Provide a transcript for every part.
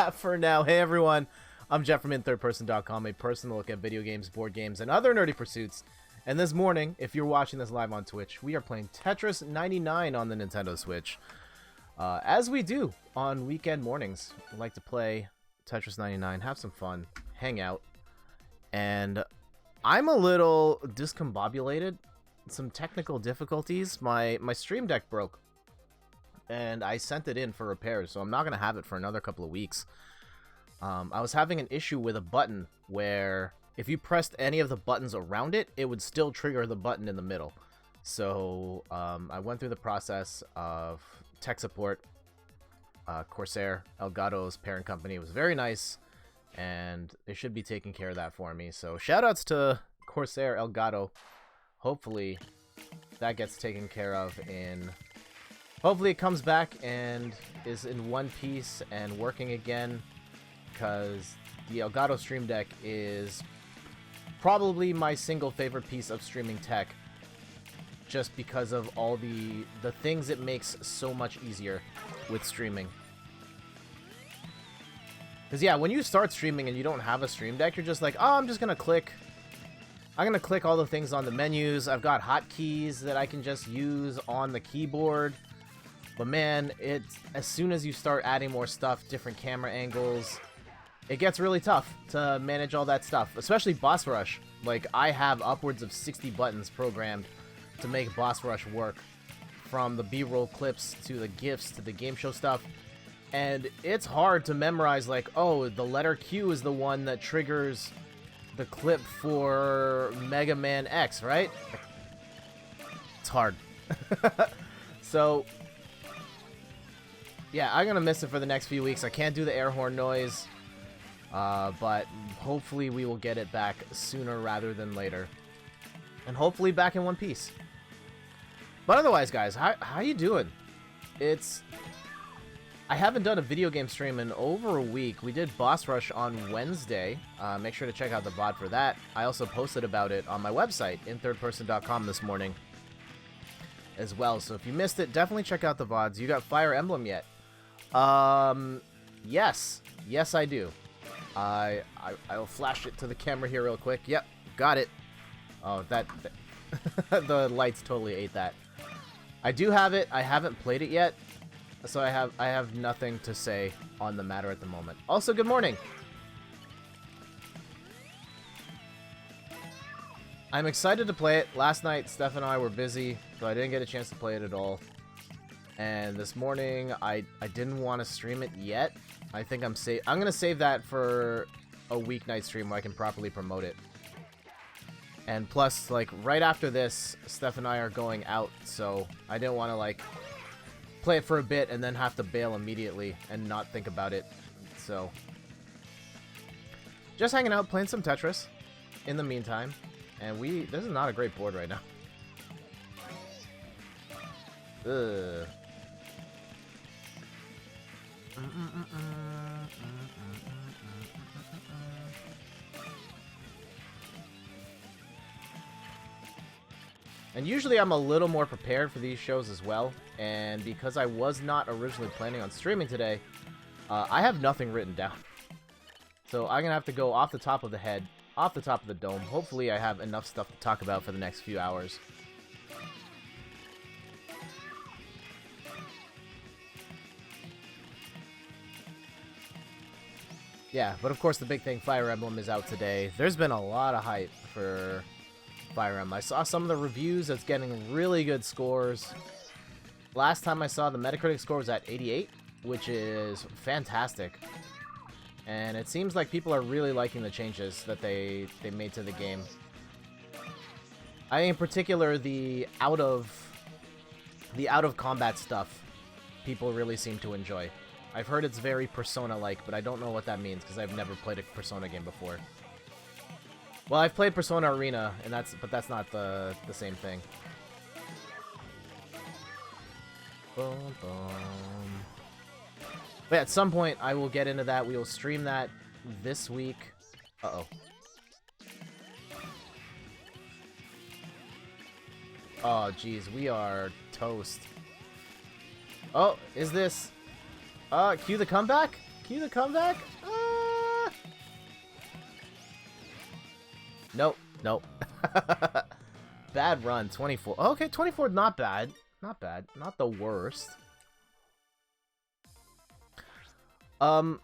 for now. Hey everyone, I'm Jeff from InThirdPerson.com, a personal look at video games, board games, and other nerdy pursuits. And this morning, if you're watching this live on Twitch, we are playing Tetris 99 on the Nintendo Switch. As we do on weekend mornings, we like to play Tetris 99, have some fun, hang out. And I'm a little discombobulated. Some technical difficulties. My Stream Deck broke. And I sent it in for repairs, so I'm not going to have it for another couple of weeks. I was having an issue with a button where if you pressed any of the buttons around it, it would still trigger the button in the middle. So I went through the process of tech support. Corsair, Elgato's parent company, was very nice, and they should be taking care of that for me. So shoutouts to Corsair, Elgato. Hopefully that gets taken care of in... Hopefully it comes back and is in one piece and working again, because the Elgato Stream Deck is probably my single favorite piece of streaming tech, just because of all the things it makes so much easier with streaming. Because yeah, when you start streaming and you don't have a Stream Deck, you're just like, oh, I'm going to click all the things on the menus. I've got hotkeys that I can just use on the keyboard. But man, as soon as you start adding more stuff, different camera angles, it gets really tough to manage all that stuff, especially Boss Rush. Like, I have upwards of 60 buttons programmed to make Boss Rush work, from the B-roll clips to the GIFs to the game show stuff. And it's hard to memorize, like, oh, the letter Q is the one that triggers the clip for Mega Man X, right? It's hard. So... yeah, I'm going to miss it for the next few weeks. I can't do the air horn noise, but hopefully we will get it back sooner rather than later. And hopefully back in one piece. But otherwise, guys, how you doing? I haven't done a video game stream in over a week. We did Boss Rush on Wednesday. Make sure to check out the VOD for that. I also posted about it on my website, InThirdPerson.com, this morning as well. So if you missed it, definitely check out the VODs. You got Fire Emblem yet? Yes, I do. I'll flash it to the camera here real quick. Yep, got it. Oh, that the lights totally ate that. I do have it. I haven't played it yet, so I have nothing to say on the matter at the moment. Also, good morning. I'm excited to play it. Last night, Steph and I were busy, so I didn't get a chance to play it at all. And this morning, I didn't want to stream it yet. I think I'm gonna save that for a weeknight stream where I can properly promote it. And plus, like, right after this, Steph and I are going out, so I didn't want to, like, play it for a bit and then have to bail immediately and not think about it. So, just hanging out, playing some Tetris in the meantime. And this is not a great board right now. Ugh. And usually I'm a little more prepared for these shows as well, and because I was not originally planning on streaming today, I have nothing written down. So I'm gonna have to go off the top of the head, off the top of the dome. Hopefully I have enough stuff to talk about for the next few hours. Yeah, but of course the big thing, Fire Emblem is out today. There's been a lot of hype for Fire Emblem. I saw some of the reviews that's getting really good scores. Last time I saw, the Metacritic score was at 88, which is fantastic. And it seems like people are really liking the changes that they made to the game. I think in particular the out of combat stuff people really seem to enjoy. I've heard it's very Persona-like, but I don't know what that means because I've never played a Persona game before. Well, I've played Persona Arena, and but that's not the same thing. Boom, boom. But at some point, I will get into that. We will stream that this week. Uh-oh. Oh, geez, we are toast. Oh, is this... cue the comeback? Cue the comeback? Nope. Nope. Bad run. 24. Okay, 24. Not bad. Not bad. Not the worst. While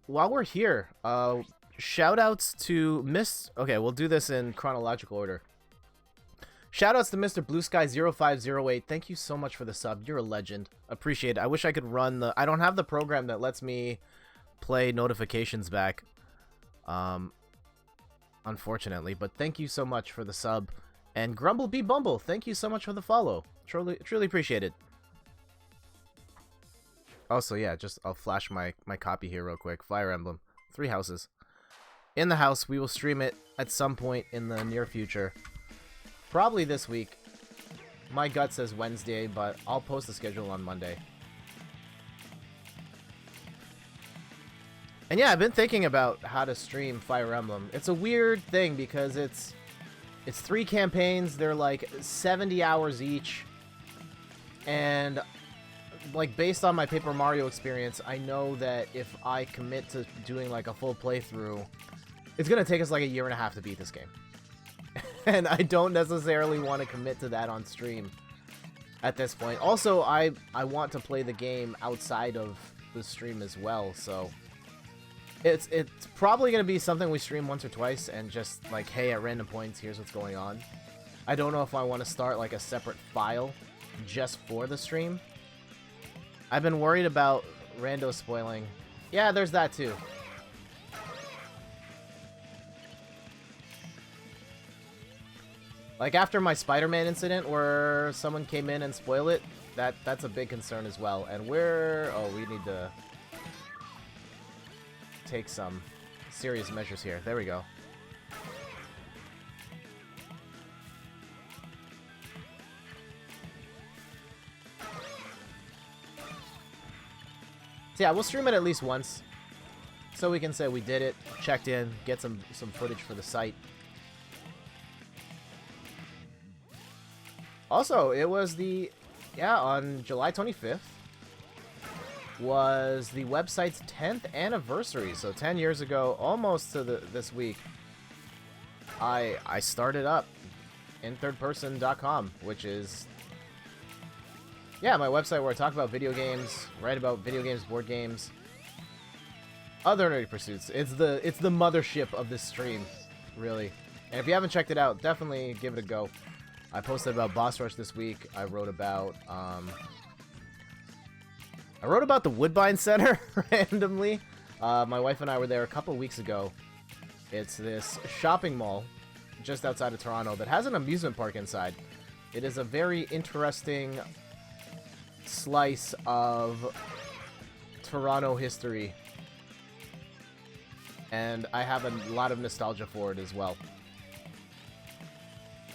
we're here, shoutouts to Okay, we'll do this in chronological order. Shoutouts to Mr. Blue Sky 0508. Thank you so much for the sub. You're a legend. Appreciate it. I wish I could run the... I don't have the program that lets me play notifications back. Unfortunately, but thank you so much for the sub. And Grumblebee Bumble, thank you so much for the follow. Truly appreciate it. Also, yeah, I'll flash my copy here real quick. Fire Emblem, 3 houses. In the house, we will stream it at some point in the near future. Probably this week. My gut says Wednesday, but I'll post the schedule on Monday. And yeah, I've been thinking about how to stream Fire Emblem. It's a weird thing because it's 3 campaigns. They're like 70 hours each. And like based on my Paper Mario experience, I know that if I commit to doing like a full playthrough, it's going to take us like a year and a half to beat this game. And I don't necessarily want to commit to that on stream at this point. Also, I want to play the game outside of the stream as well, so it's probably going to be something we stream once or twice and just like, hey, at random points, here's what's going on. I don't know if I want to start like a separate file just for the stream. I've been worried about rando spoiling. Yeah, there's that too. Like after my Spider-Man incident where someone came in and spoiled it, that's a big concern as well. And we need to take some serious measures here. There we go. So yeah, we'll stream it at least once, so we can say we did it, checked in, get some footage for the site. Also, it was on July 25th was the website's 10th anniversary. So 10 years ago, almost to this week, I started up in thirdperson.com, which is, yeah, my website where I talk about video games, write about video games, board games, other nerdy pursuits. It's the mothership of this stream, really. And if you haven't checked it out, definitely give it a go. I posted about Boss Rush this week. I wrote about the Woodbine Center randomly. My wife and I were there a couple weeks ago. It's this shopping mall just outside of Toronto that has an amusement park inside. It is a very interesting slice of Toronto history, and I have a lot of nostalgia for it as well.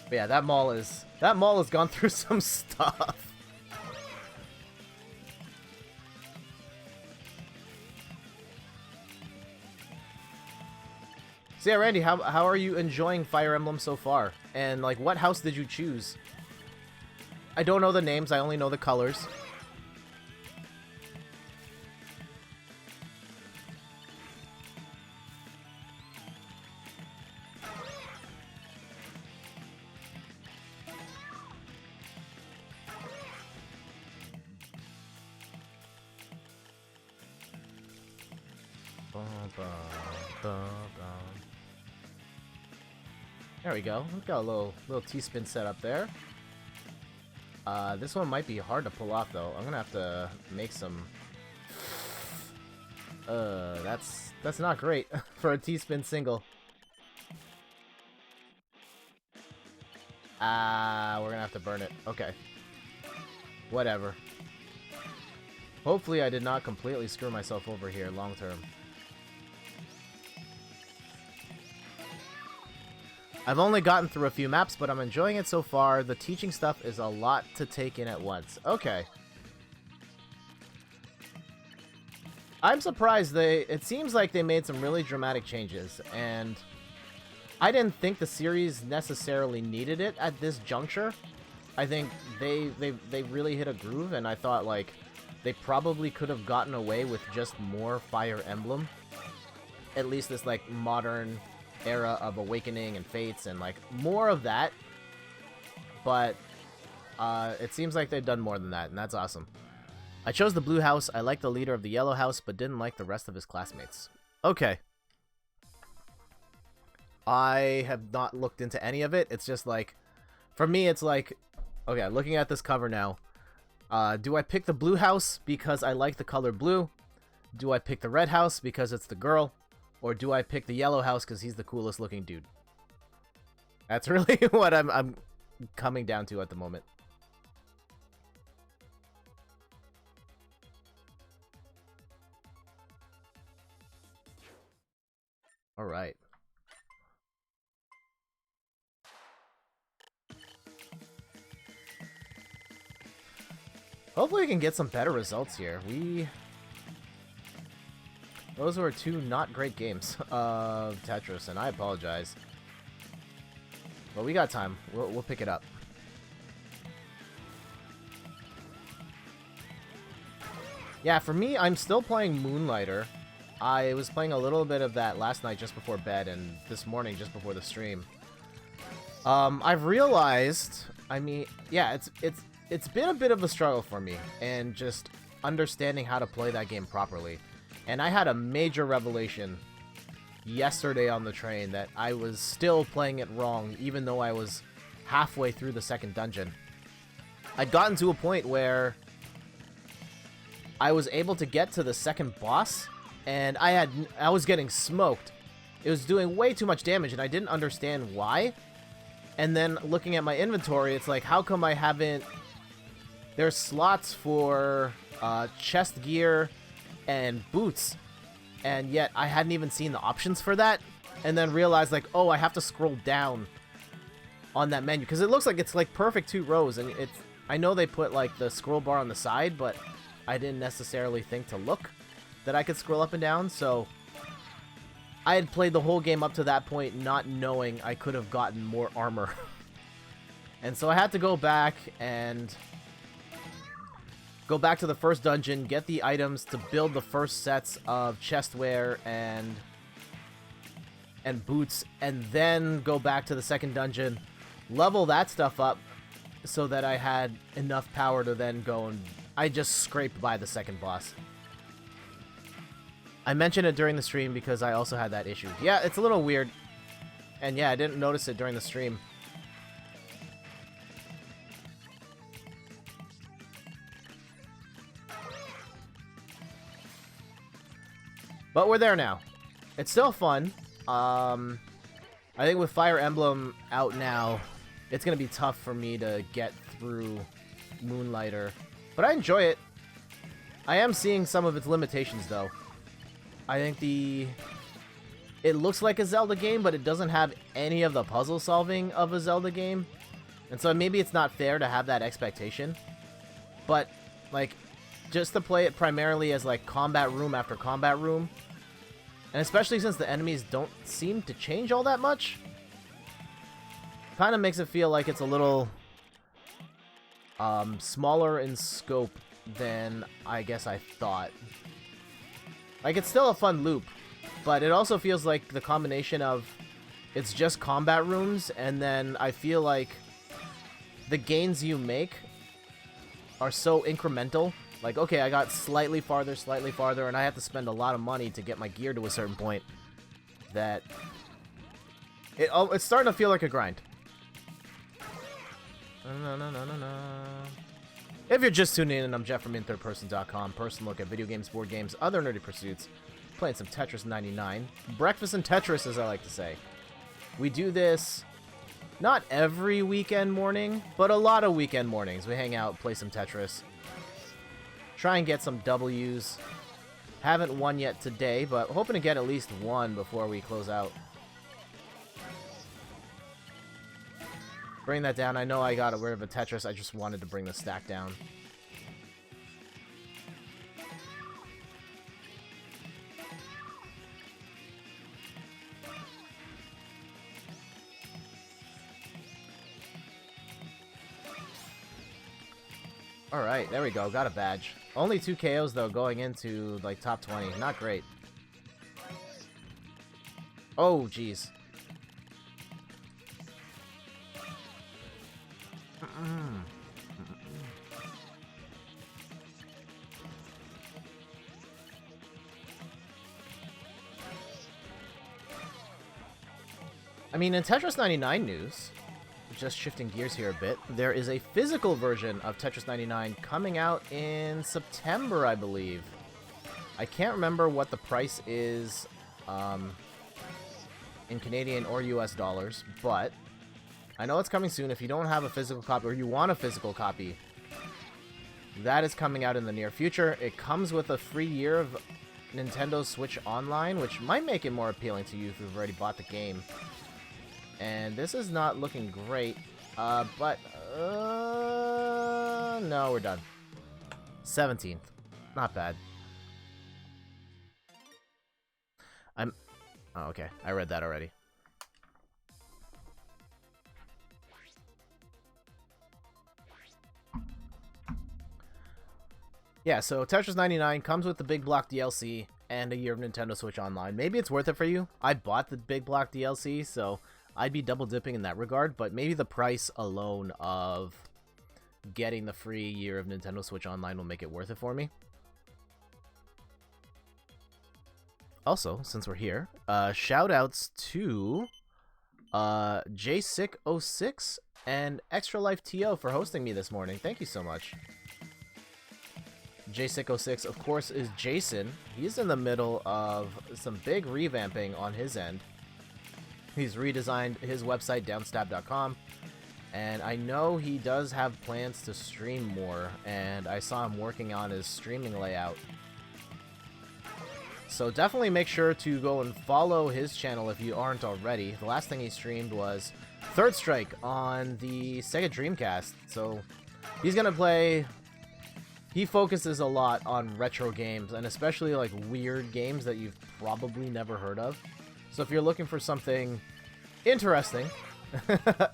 But yeah, that mall has gone through some stuff. So yeah, Randy, how are you enjoying Fire Emblem so far? And like, what house did you choose? I don't know the names, I only know the colors. There we go. We've got a little T-spin set up there. This one might be hard to pull off though. I'm gonna have to make some. That's not great for a T-spin single. We're gonna have to burn it. Okay. Whatever. Hopefully I did not completely screw myself over here long term. I've only gotten through a few maps, but I'm enjoying it so far. The teaching stuff is a lot to take in at once. Okay. I'm surprised it seems like they made some really dramatic changes, and I didn't think the series necessarily needed it at this juncture. I think they really hit a groove, and I thought, like, they probably could have gotten away with just more Fire Emblem. At least this, like, modern era of Awakening and Fates and, like, more of that. But it seems like they've done more than that, and that's awesome. I chose the blue house. I like the leader of the yellow house, but didn't like the rest of his classmates. Okay. I have not looked into any of it. It's just like, for me, it's like, okay, looking at this cover now, do I pick the blue house because I like the color blue? Do I pick the red house because it's the girl? Or do I pick the yellow house because he's the coolest looking dude? That's really what I'm coming down to at the moment. All right. Hopefully we can get some better results here. Those were two not great games of Tetris, and I apologize. But we got time. We'll pick it up. Yeah, for me, I'm still playing Moonlighter. I was playing a little bit of that last night just before bed, and this morning just before the stream. I've realized, I mean, yeah, it's been a bit of a struggle for me, and just understanding how to play that game properly. And I had a major revelation yesterday on the train that I was still playing it wrong, even though I was halfway through the second dungeon. I'd gotten to a point where I was able to get to the second boss, and I was getting smoked. It was doing way too much damage, and I didn't understand why. And then looking at my inventory, it's like, how come I haven't... There's slots for chest gear and boots, and yet I hadn't even seen the options for that, and then realized, like, oh, I have to scroll down on that menu, because it looks like it's like perfect 2 rows, and it's, I know they put like the scroll bar on the side, but I didn't necessarily think to look that I could scroll up and down. So I had played the whole game up to that point not knowing I could have gotten more armor. And so I had to go back to the first dungeon, get the items to build the first sets of chestware and boots, and then go back to the second dungeon, level that stuff up so that I had enough power to then go, and I just scraped by the second boss. I mentioned it during the stream because I also had that issue. Yeah, it's a little weird. And yeah, I didn't notice it during the stream. But we're there now. It's still fun. I think with Fire Emblem out now, it's going to be tough for me to get through Moonlighter. But I enjoy it. I am seeing some of its limitations, though. I think it looks like a Zelda game, but it doesn't have any of the puzzle solving of a Zelda game. And so maybe it's not fair to have that expectation. But, like, just to play it primarily as, like, combat room after combat room, and especially since the enemies don't seem to change all that much, kind of makes it feel like it's a little smaller in scope than I guess I thought. Like, it's still a fun loop, but it also feels like the combination of it's just combat rooms, and then I feel like the gains you make are so incremental. Like, okay, I got slightly farther, and I have to spend a lot of money to get my gear to a certain point, that it's starting to feel like a grind. If you're just tuning in, I'm Jeff from InThirdPerson.com. Personal look at video games, board games, other nerdy pursuits. Playing some Tetris 99. Breakfast and Tetris, as I like to say. We do this not every weekend morning, but a lot of weekend mornings. We hang out, play some Tetris. Try and get some W's. Haven't won yet today, but hoping to get at least one before we close out. Bring that down. I know I got rid of a Tetris. I just wanted to bring the stack down. Alright, there we go. Got a badge. Only 2 KOs, though, going into, like, top 20. Not great. Oh, jeez. I mean, in Tetris 99 news, just shifting gears here a bit, there is a physical version of Tetris 99 coming out in September, I believe. I can't remember what the price is in Canadian or US dollars, but I know it's coming soon. If you don't have a physical copy or you want a physical copy, that is coming out in the near future. It comes with a free year of Nintendo Switch Online, which might make it more appealing to you if you've already bought the game. And this is not looking great, but no, we're done. 17th. Not bad. Oh, okay. I read that already. Yeah, so Tetris 99 comes with the Big Block DLC and a year of Nintendo Switch Online. Maybe it's worth it for you. I bought the Big Block DLC, so I'd be double dipping in that regard, but maybe the price alone of getting the free year of Nintendo Switch Online will make it worth it for me. Also, since we're here, shout-outs to JSick06 and Extra Life TO for hosting me this morning. Thank you so much. JSick06, of course, is Jason. He's in the middle of some big revamping on his end. He's redesigned his website, downstab.com, and I know he does have plans to stream more, and I saw him working on his streaming layout. So definitely make sure to go and follow his channel if you aren't already. The last thing he streamed was Third Strike on the Sega Dreamcast. So he's going to play... He focuses a lot on retro games, and especially like weird games that you've probably never heard of. So if you're looking for something interesting, a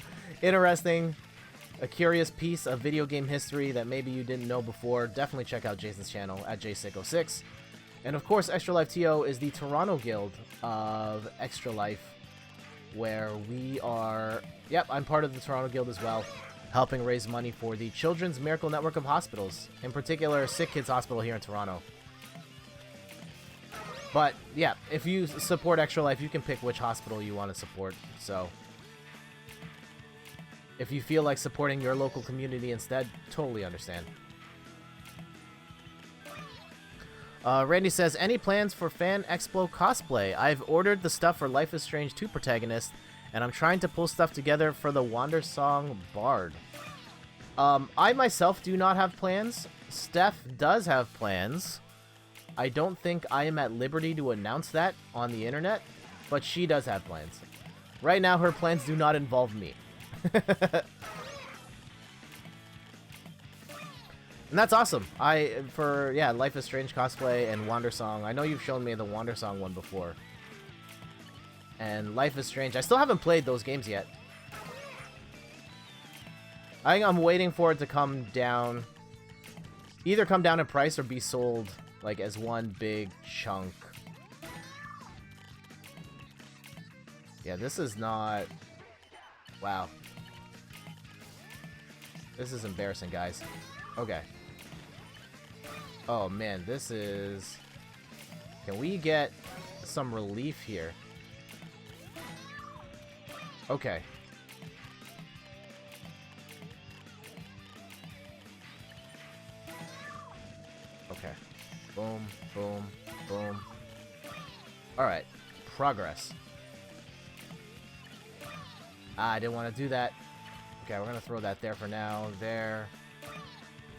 curious piece of video game history that maybe you didn't know before, definitely check out Jason's channel at JSick06. And of course, Extra Life TO is the Toronto Guild of Extra Life, where we are... Yep, I'm part of the Toronto Guild as well, helping raise money for the Children's Miracle Network of Hospitals, in particular, Sick Kids Hospital here in Toronto. But, yeah, if you support Extra Life, you can pick which hospital you want to support, so... If you feel like supporting your local community instead, totally understand. Randy says, any plans for Fan Expo cosplay? I've ordered the stuff for Life is Strange 2 protagonist, and I'm trying to pull stuff together for the Wander Song Bard. I myself do not have plans. Steph does have plans. I don't think I am at liberty to announce that on the internet, but she does have plans. Right now, her plans do not involve me. And that's awesome. Life is Strange cosplay and Wander Song. I know you've shown me the Wander Song one before. And Life is Strange. I still haven't played those games yet. I think I'm waiting for it to come down. Either come down in price or be sold like as one big chunk. Yeah, this is not... Wow. This is embarrassing, guys. Okay. Oh, man, this is... Can we get some relief here? Okay. Okay. Boom, boom, boom. Alright. Progress. I didn't want to do that. Okay, we're going to throw that there for now. There.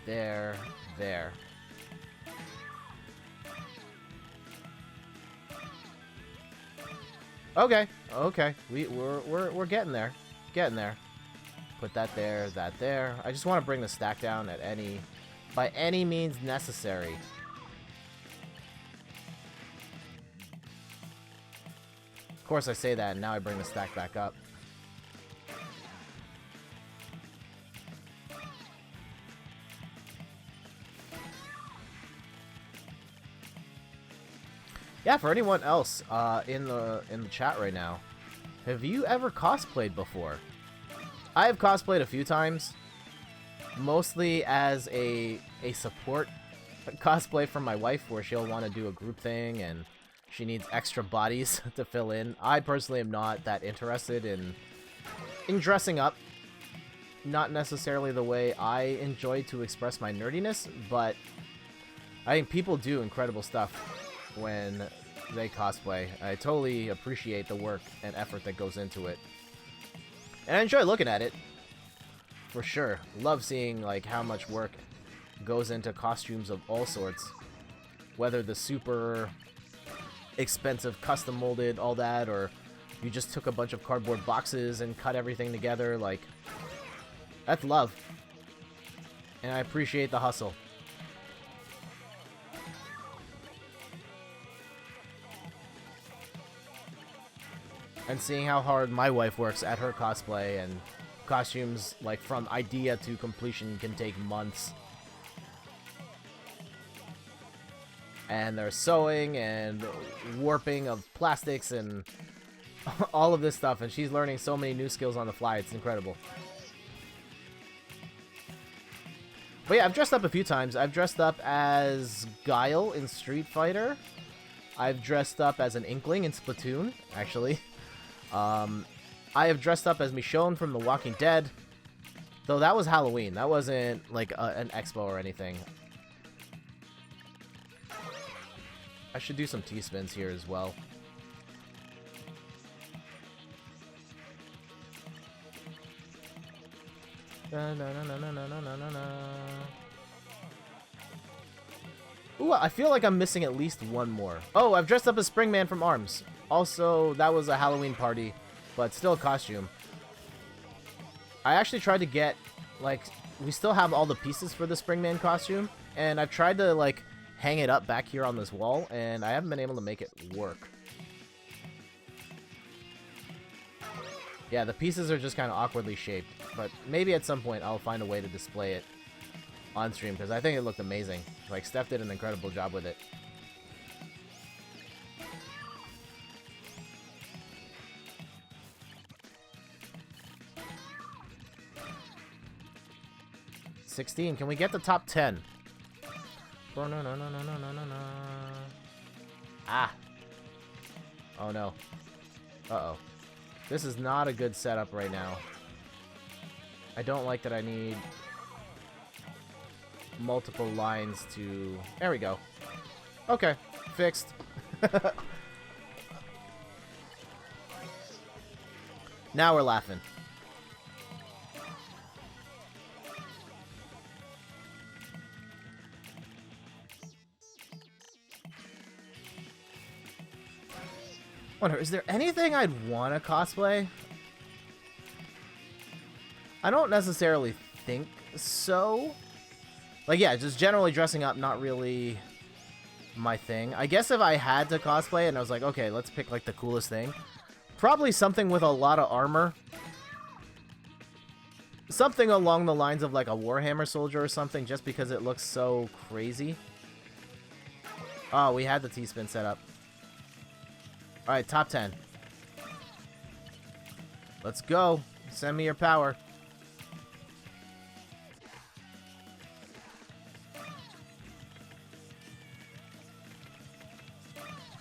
There. There. Okay. Okay. We're getting there. Getting there. Put that there, that there. I just want to bring the stack down at by any means necessary. Of course I say that and now I bring the stack back up. Yeah, for anyone else in the chat right now, have you ever cosplayed before? I have cosplayed a few times, mostly as a support cosplay from my wife, where she'll want to do a group thing and she needs extra bodies to fill in. I personally am not that interested in dressing up. Not necessarily the way I enjoy to express my nerdiness, but I think people do incredible stuff when they cosplay. I totally appreciate the work and effort that goes into it. And I enjoy looking at it, for sure. Love seeing like how much work goes into costumes of all sorts. Whether the super expensive custom molded, all that, or you just took a bunch of cardboard boxes and cut everything together, like, that's love. And I appreciate the hustle. And seeing how hard my wife works at her cosplay, and costumes, like, from idea to completion can take months. And there's sewing and warping of plastics and all of this stuff, and she's learning so many new skills on the fly. It's incredible. But yeah, I've dressed up a few times. I've dressed up as Guile in Street Fighter. I've dressed up as an Inkling in Splatoon, actually. I have dressed up as Michonne from The Walking Dead. Though that was Halloween. That wasn't like an expo or anything. I should do some T-spins here as well. Ooh, I feel like I'm missing at least one more. Oh, I've dressed up as Springman from ARMS. Also, that was a Halloween party, but still a costume. I actually tried to get, like, we still have all the pieces for the Springman costume, and I've tried to, like, hang it up back here on this wall, and I haven't been able to make it work. Yeah, the pieces are just kind of awkwardly shaped, but maybe at some point I'll find a way to display it on stream, because I think it looked amazing. Like, Steph did an incredible job with it. $16. Can we get the top 10? Ah. Oh no. Uh-oh. This is not a good setup right now. I don't like that I need multiple lines to... There we go. Okay. Fixed. Now we're laughing. Wonder, is there anything I'd want to cosplay? I don't necessarily think so. Like, yeah, just generally dressing up, not really my thing. I guess if I had to cosplay and I was like, okay, let's pick, like, the coolest thing. Probably something with a lot of armor. Something along the lines of, like, a Warhammer soldier or something, just because it looks so crazy. Oh, we had the T-spin set up. Alright, top 10. Let's go. Send me your power.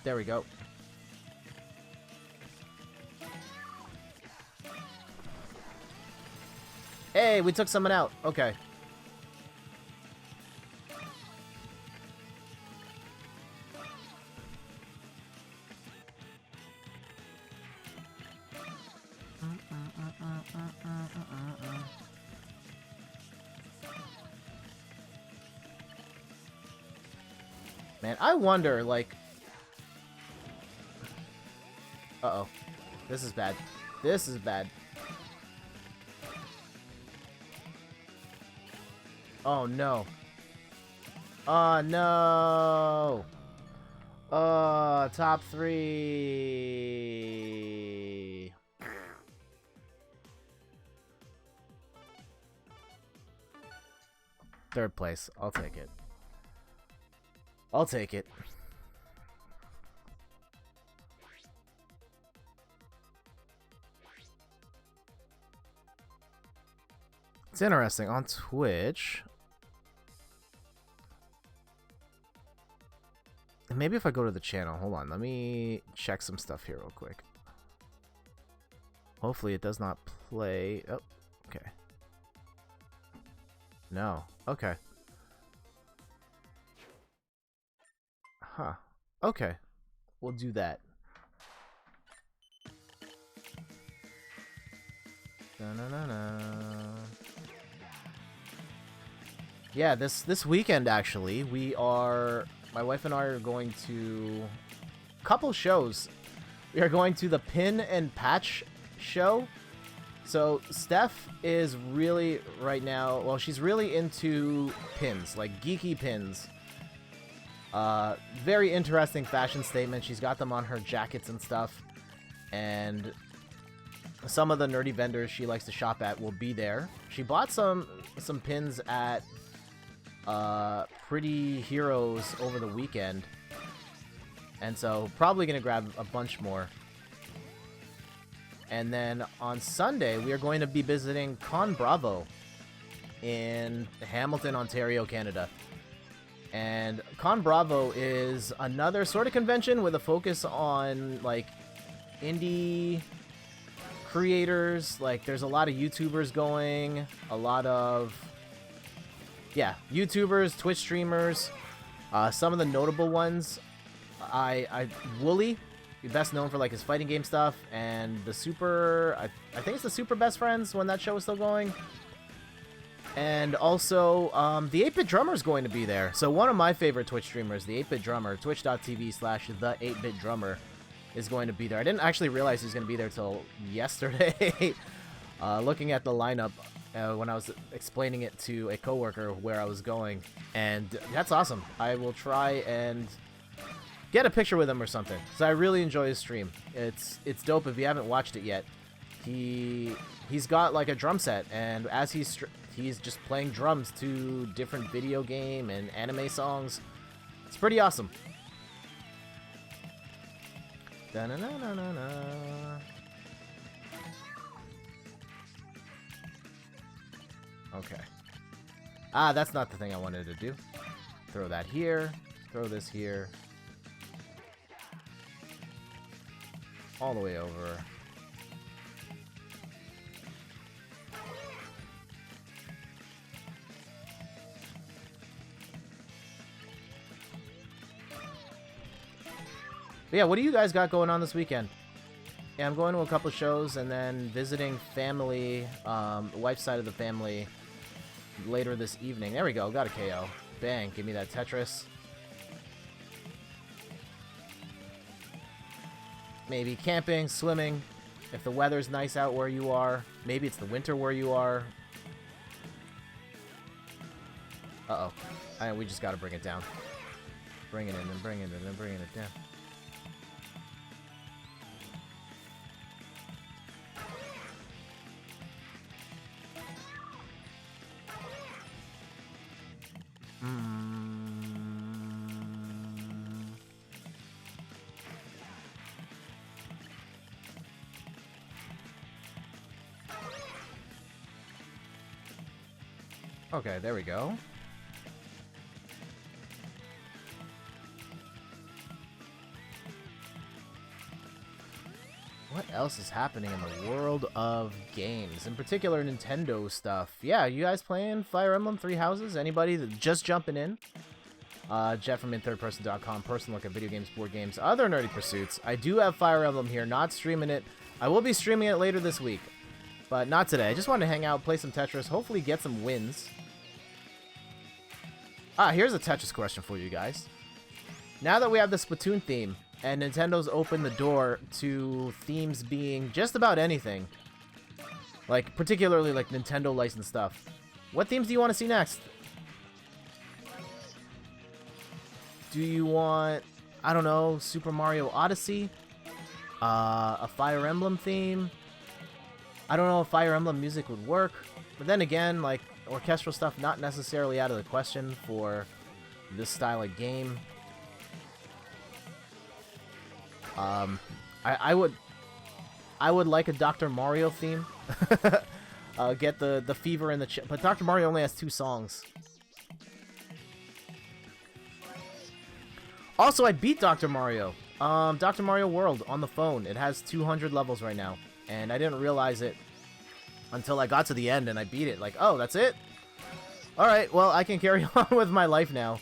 There we go. Hey, we took someone out. Okay. Man, I wonder, like... Uh-oh. This is bad. This is bad. Oh, no. Oh, no! Oh, top 3! Third place. I'll take it. I'll take it. It's interesting. On Twitch, and maybe if I go to the channel, hold on, let me check some stuff here real quick. Hopefully it does not play. Oh, okay. No. Okay. Huh. Okay. We'll do that. Da-na-na-na. Yeah, this weekend actually, my wife and I are going to a couple shows. We are going to the Pin and Patch show. So Steph is really right now, well, she's really into pins, like geeky pins. Very interesting fashion statement. She's got them on her jackets and stuff. And some of the nerdy vendors she likes to shop at will be there. She bought some pins at Pretty Heroes over the weekend. And so probably going to grab a bunch more. And then on Sunday, we are going to be visiting Con Bravo in Hamilton, Ontario, Canada. And Con Bravo is another sort of convention with a focus on, like, indie creators. Like, there's a lot of YouTubers going, a lot of, yeah, YouTubers, Twitch streamers. Some of the notable ones, Wooly, best known for like his fighting game stuff, and the Super, I think it's the Super Best Friends when that show is still going. And also, the 8-Bit Drummer is going to be there. So one of my favorite Twitch streamers, the 8-Bit Drummer, twitch.tv/the8bitdrummer, is going to be there. I didn't actually realize he was going to be there till yesterday. Looking at the lineup when I was explaining it to a coworker where I was going, and that's awesome. I will try and get a picture with him or something, because I really enjoy his stream. It's dope. If you haven't watched it yet, he's got like a drum set, and as he's just playing drums to different video game and anime songs. It's pretty awesome. Da-na-na-na-na-na. Okay. Ah, that's not the thing I wanted to do. Throw that here. Throw this here. All the way over. But yeah, what do you guys got going on this weekend? Yeah, I'm going to a couple shows and then visiting family, the wife's side of the family, later this evening. There we go, got a KO. Bang, give me that Tetris. Maybe camping, swimming, if the weather's nice out where you are. Maybe it's the winter where you are. Uh-oh. We just gotta bring it down. Bring it in and bring it in and bringing it down. Okay, there we go. What else is happening in the world of games? In particular, Nintendo stuff. Yeah, you guys playing Fire Emblem Three Houses? Anybody that just jumping in? Jeff from inthirdperson.com, personal look at video games, board games, other nerdy pursuits. I do have Fire Emblem here, not streaming it. I will be streaming it later this week, but not today. I just wanted to hang out, play some Tetris, hopefully get some wins. Here's a Tetris question for you guys. Now that we have the Splatoon theme, and Nintendo's opened the door to themes being just about anything, like particularly like Nintendo licensed stuff, what themes do you want to see next? Do you want, I don't know, Super Mario Odyssey? A Fire Emblem theme? I don't know if Fire Emblem music would work, but then again, like, orchestral stuff not necessarily out of the question for this style of game. I would like a Dr. Mario theme. get the fever in the chip. But Dr. Mario only has 2 songs. Also, I beat Dr. Mario. Dr. Mario World on the phone. It has 200 levels right now. And I didn't realize it until I got to the end and I beat it. Like, oh, that's it? Alright, well, I can carry on with my life now,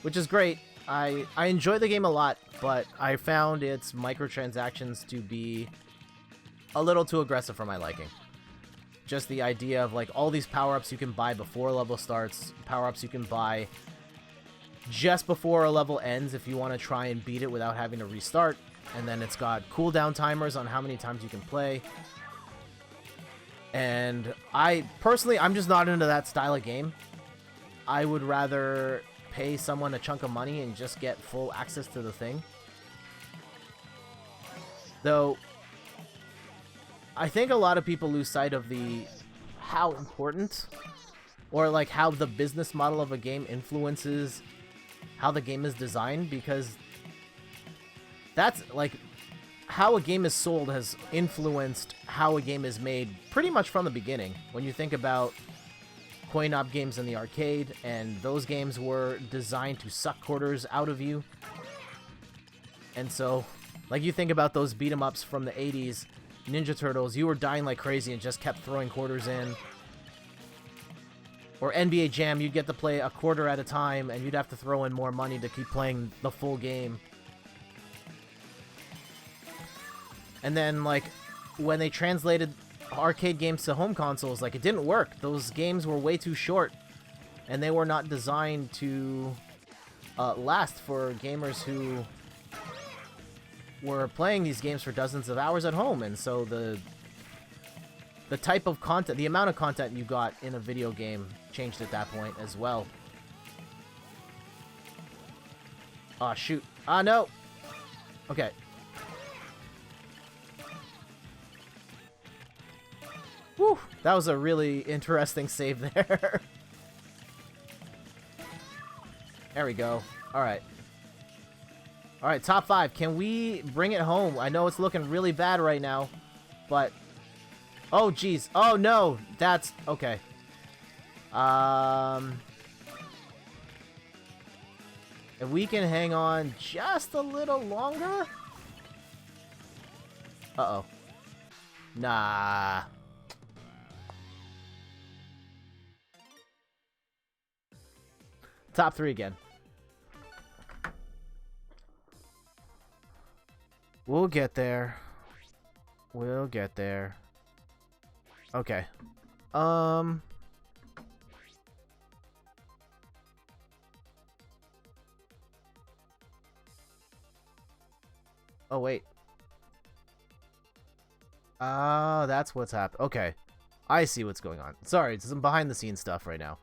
which is great. I enjoy the game a lot, but I found its microtransactions to be a little too aggressive for my liking. Just the idea of, like, all these power-ups you can buy before a level starts, power-ups you can buy just before a level ends if you want to try and beat it without having to restart, and then it's got cooldown timers on how many times you can play. And personally, I'm just not into that style of game. I would rather pay someone a chunk of money and just get full access to the thing. Though, I think a lot of people lose sight of how important, or like how the business model of a game influences how the game is designed, because that's like how a game is sold has influenced how a game is made pretty much from the beginning. When you think about coin-op games in the arcade, and those games were designed to suck quarters out of you. And so, like, you think about those beat-em-ups from the 80s, Ninja Turtles, you were dying like crazy and just kept throwing quarters in. Or NBA Jam, you'd get to play a quarter at a time, and you'd have to throw in more money to keep playing the full game. And then, like, when they translated arcade games to home consoles, like, it didn't work. Those games were way too short, and they were not designed to last for gamers who were playing these games for dozens of hours at home. And so the type of content, the amount of content you got in a video game changed at that point as well. Aw, shoot. Ah, no! Okay. Whew, that was a really interesting save there. There we go. Alright. Alright, top 5. Can we bring it home? I know it's looking really bad right now, but... Oh, jeez. Oh, no! That's... Okay. If we can hang on just a little longer... Uh-oh. Nah... Top 3 again. We'll get there. We'll get there. Okay. Oh, wait. Ah, that's what's happened. Okay. I see what's going on. Sorry, it's some behind-the-scenes stuff right now.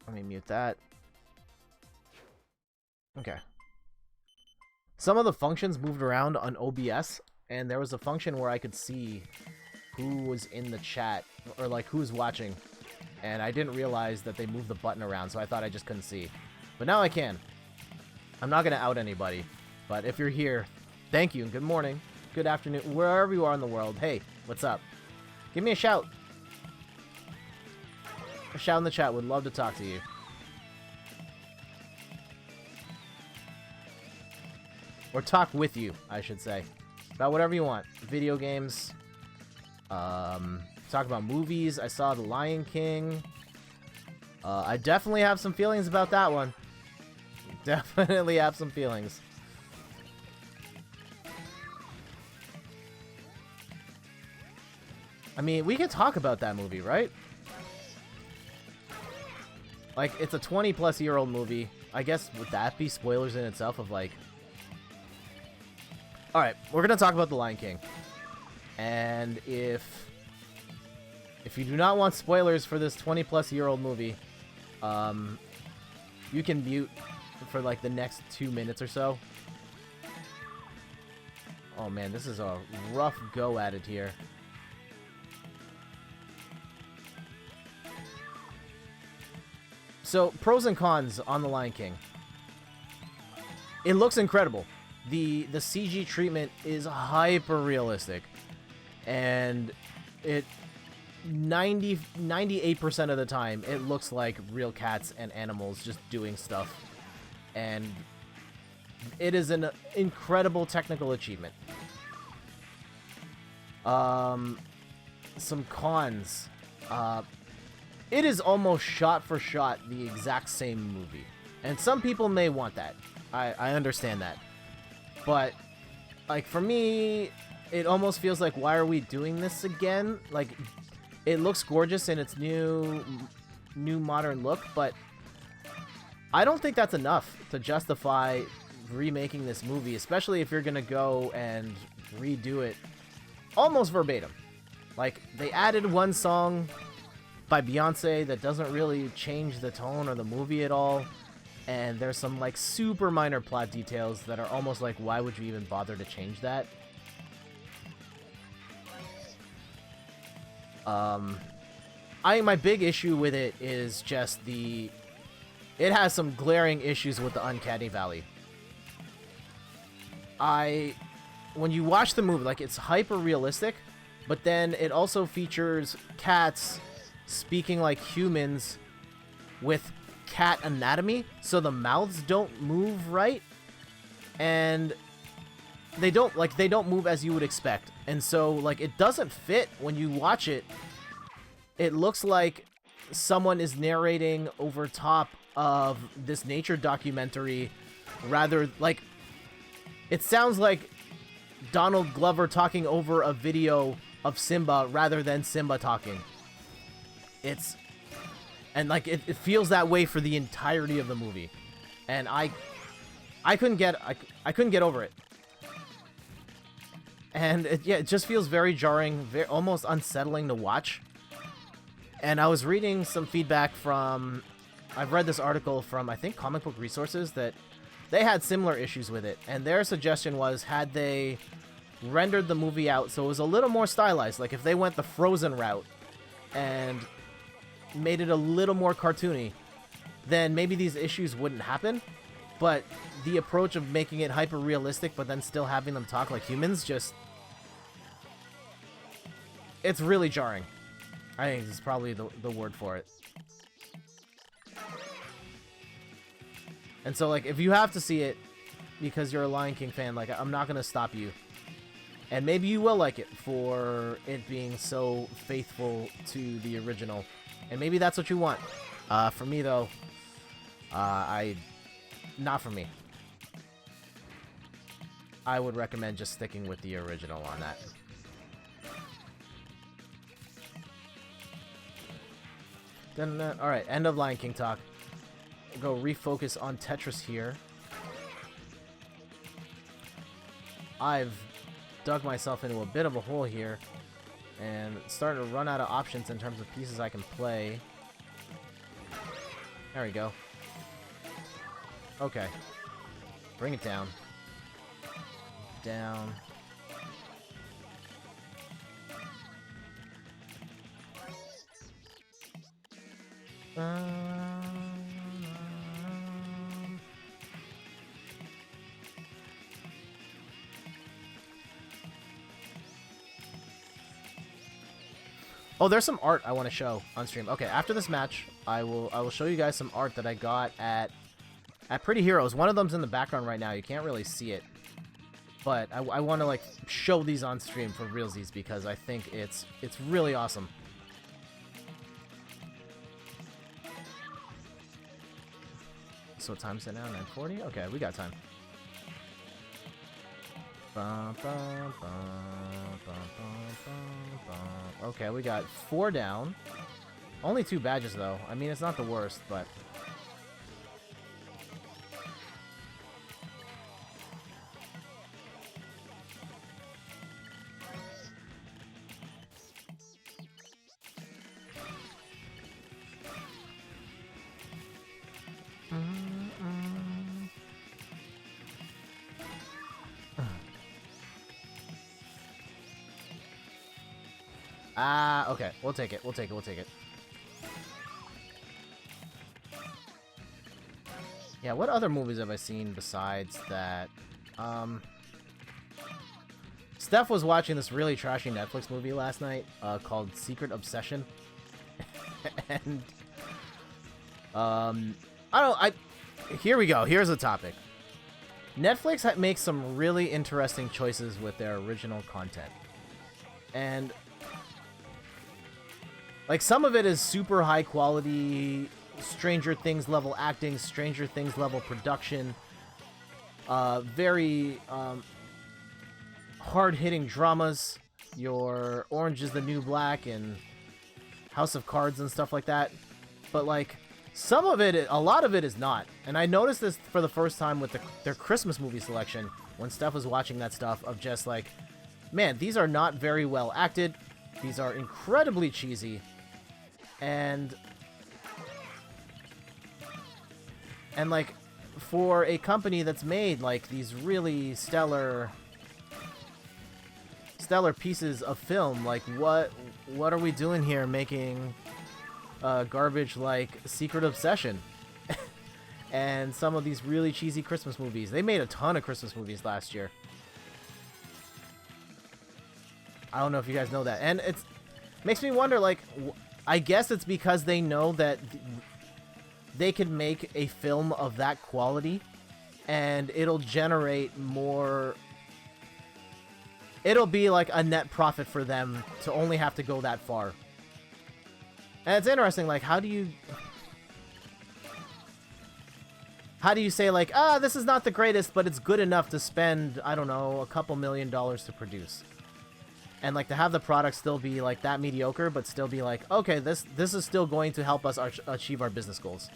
Let me mute that. Okay. Some of the functions moved around on OBS, and there was a function where I could see who was in the chat, or like who's watching, and I didn't realize that they moved the button around, so I thought I just couldn't see. But now I can. I'm not gonna out anybody, but if you're here, thank you and good morning, good afternoon, wherever you are in the world. Hey, what's up? Give me a shout. A shout in the chat. Would love to talk to you. Or talk with you, I should say. About whatever you want. Video games. Talk about movies. I saw The Lion King. I definitely have some feelings about that one. Definitely have some feelings. I mean, we can talk about that movie, right? Like, it's a 20-plus-year-old movie. I guess, would that be spoilers in itself of, like... Alright, we're gonna talk about The Lion King. And if you do not want spoilers for this 20-plus-year-old movie, you can mute for, like, the next 2 minutes or so. Oh, man, this is a rough go at it here. So, pros and cons on The Lion King. It looks incredible. the CG treatment is hyper realistic, and it 98% of the time it looks like real cats and animals just doing stuff, and it is an incredible technical achievement. Some cons. It is almost shot for shot the exact same movie, and some people may want that. I understand that, but like for me, it almost feels like, why are we doing this again? Like, it looks gorgeous in its new modern look, but I don't think that's enough to justify remaking this movie, especially if you're gonna go and redo it almost verbatim. Like, they added one song by Beyonce that doesn't really change the tone or the movie at all, and there's some like super minor plot details that are almost like, why would you even bother to change that? My big issue with it is just it has some glaring issues with the Uncanny Valley. When you watch the movie, like, it's hyper realistic, but then it also features cats speaking like humans with cat anatomy, so the mouths don't move right, and they don't move as you would expect, and so like it doesn't fit when you watch it. It looks like someone is narrating over top of this nature documentary, rather like it sounds like Donald Glover talking over a video of Simba rather than Simba talking. It feels that way for the entirety of the movie, and I couldn't get over it. And it just feels very jarring, almost unsettling to watch. And I was reading some feedback I've read this article from, I think, Comic Book Resources, that they had similar issues with it, and their suggestion was, had they rendered the movie out so it was a little more stylized, like if they went the Frozen route and made it a little more cartoony, then maybe these issues wouldn't happen. But the approach of making it hyper realistic but then still having them talk like humans, it's really jarring. I think this is probably the word for it. And so, like, if you have to see it because you're a Lion King fan, like, I'm not gonna stop you. And maybe you will like it for it being so faithful to the original. And maybe that's what you want. For me, though, not for me. I would recommend just sticking with the original on that. Then, alright, end of Lion King talk. Go refocus on Tetris here. I've dug myself into a bit of a hole here, and starting to run out of options in terms of pieces I can play. There we go. Okay. Bring it down. Down. Oh, there's some art I want to show on stream. Okay, after this match, I will show you guys some art that I got at Pretty Heroes. One of them's in the background right now. You can't really see it, but I want to like show these on stream for realsies because I think it's really awesome. So what time is it now? 9:40? Okay, we got time. Okay, we got 4 down. Only 2 badges, though. I mean, it's not the worst, but... okay. We'll take it. We'll take it. Yeah, what other movies have I seen besides that? Steph was watching this really trashy Netflix movie last night called Secret Obsession. And here we go. Here's the topic. Netflix makes some really interesting choices with their original content. And like some of it is super high quality, Stranger Things level acting, Stranger Things level production, very hard-hitting dramas, your Orange is the New Black and House of Cards and stuff like that. But like some of it, a lot of it is not. And I noticed this for the first time with their Christmas movie selection when Steph was watching that stuff of just like, man, these are not very well acted. These are incredibly cheesy. And like for a company that's made like these really stellar pieces of film, like what are we doing here making garbage like Secret Obsession and some of these really cheesy Christmas movies? They made a ton of Christmas movies last year. I don't know if you guys know that, and it makes me wonder, like, I guess it's because they know that they can make a film of that quality and it'll generate more. It'll be like a net profit for them to only have to go that far. And it's interesting, like, how do you say, like, this is not the greatest, but it's good enough to spend, I don't know, a couple $1 million to produce. And, like, to have the product still be, like, that mediocre, but still be like, okay, this is still going to help us achieve our business goals.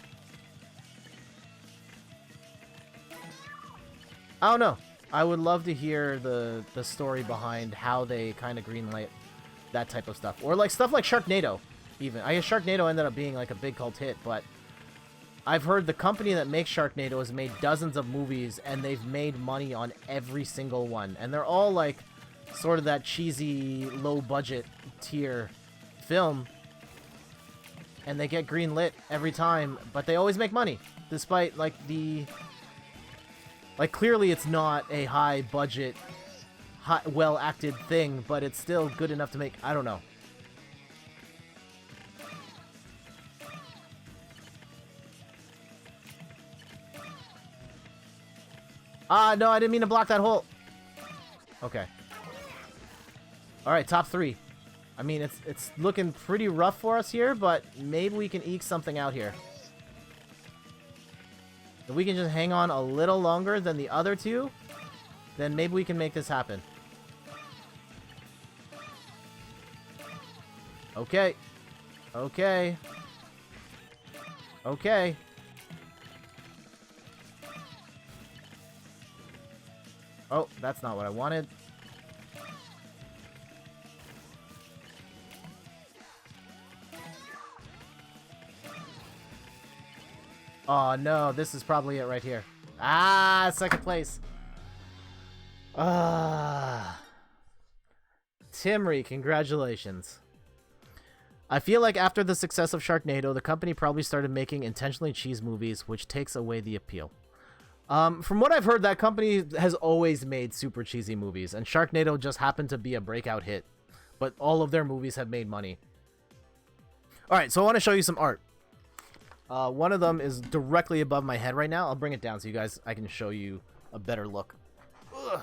I don't know. I would love to hear the story behind how they kind of greenlight that type of stuff. Or like stuff like Sharknado, even. I guess Sharknado ended up being like a big cult hit, but I've heard the company that makes Sharknado has made dozens of movies and they've made money on every single one. And they're all like sort of that cheesy, low budget tier film. And they get greenlit every time, but they always make money. Despite like like, clearly it's not a high-budget, well-acted thing, but it's still good enough to make... I don't know. No, I didn't mean to block that hole. Okay. Alright, top 3. I mean, it's looking pretty rough for us here, but maybe we can eke something out here. If we can just hang on a little longer than the other two, then maybe we can make this happen. Okay. Okay. Okay. Oh, that's not what I wanted. Oh no, this is probably it right here. Ah, second place. Timry, congratulations. I feel like after the success of Sharknado, the company probably started making intentionally cheese movies, which takes away the appeal. From what I've heard, that company has always made super cheesy movies, and Sharknado just happened to be a breakout hit. But all of their movies have made money. Alright, so I want to show you some art. One of them is directly above my head right now. I'll bring it down so you guys, I can show you a better look. Ugh.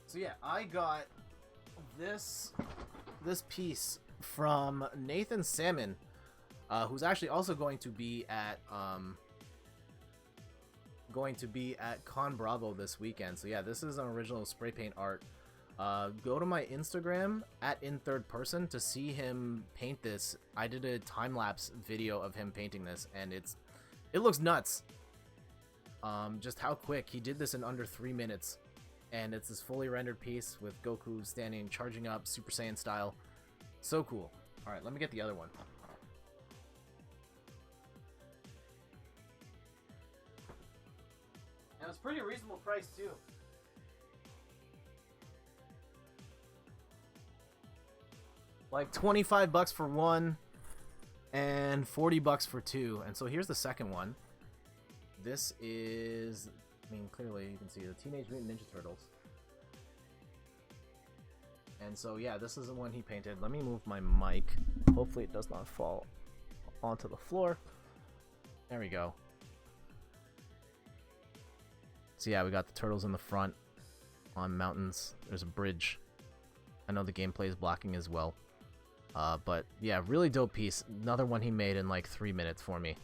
So yeah, I got this piece from Nathan Salmon, who's actually also going to be at Con Bravo this weekend. So yeah, this is an original spray paint art. Go to my Instagram at @inthirdperson to see him paint this. I did a time-lapse video of him painting this, and it looks nuts. Just how quick he did this in under 3 minutes, and it's this fully rendered piece with Goku standing, charging up, Super Saiyan style. So cool. All right, let me get the other one. And it was pretty reasonable price too. Like $25 for one, and 40 bucks for 2. And so here's the second one. This is, I mean, clearly you can see the Teenage Mutant Ninja Turtles. And so yeah, this is the one he painted. Let me move my mic. Hopefully it does not fall onto the floor. There we go. So yeah, we got the turtles in the front on mountains. There's a bridge. I know the gameplay is blocking as well. But yeah, really dope piece. Another one he made in like 3 minutes for me.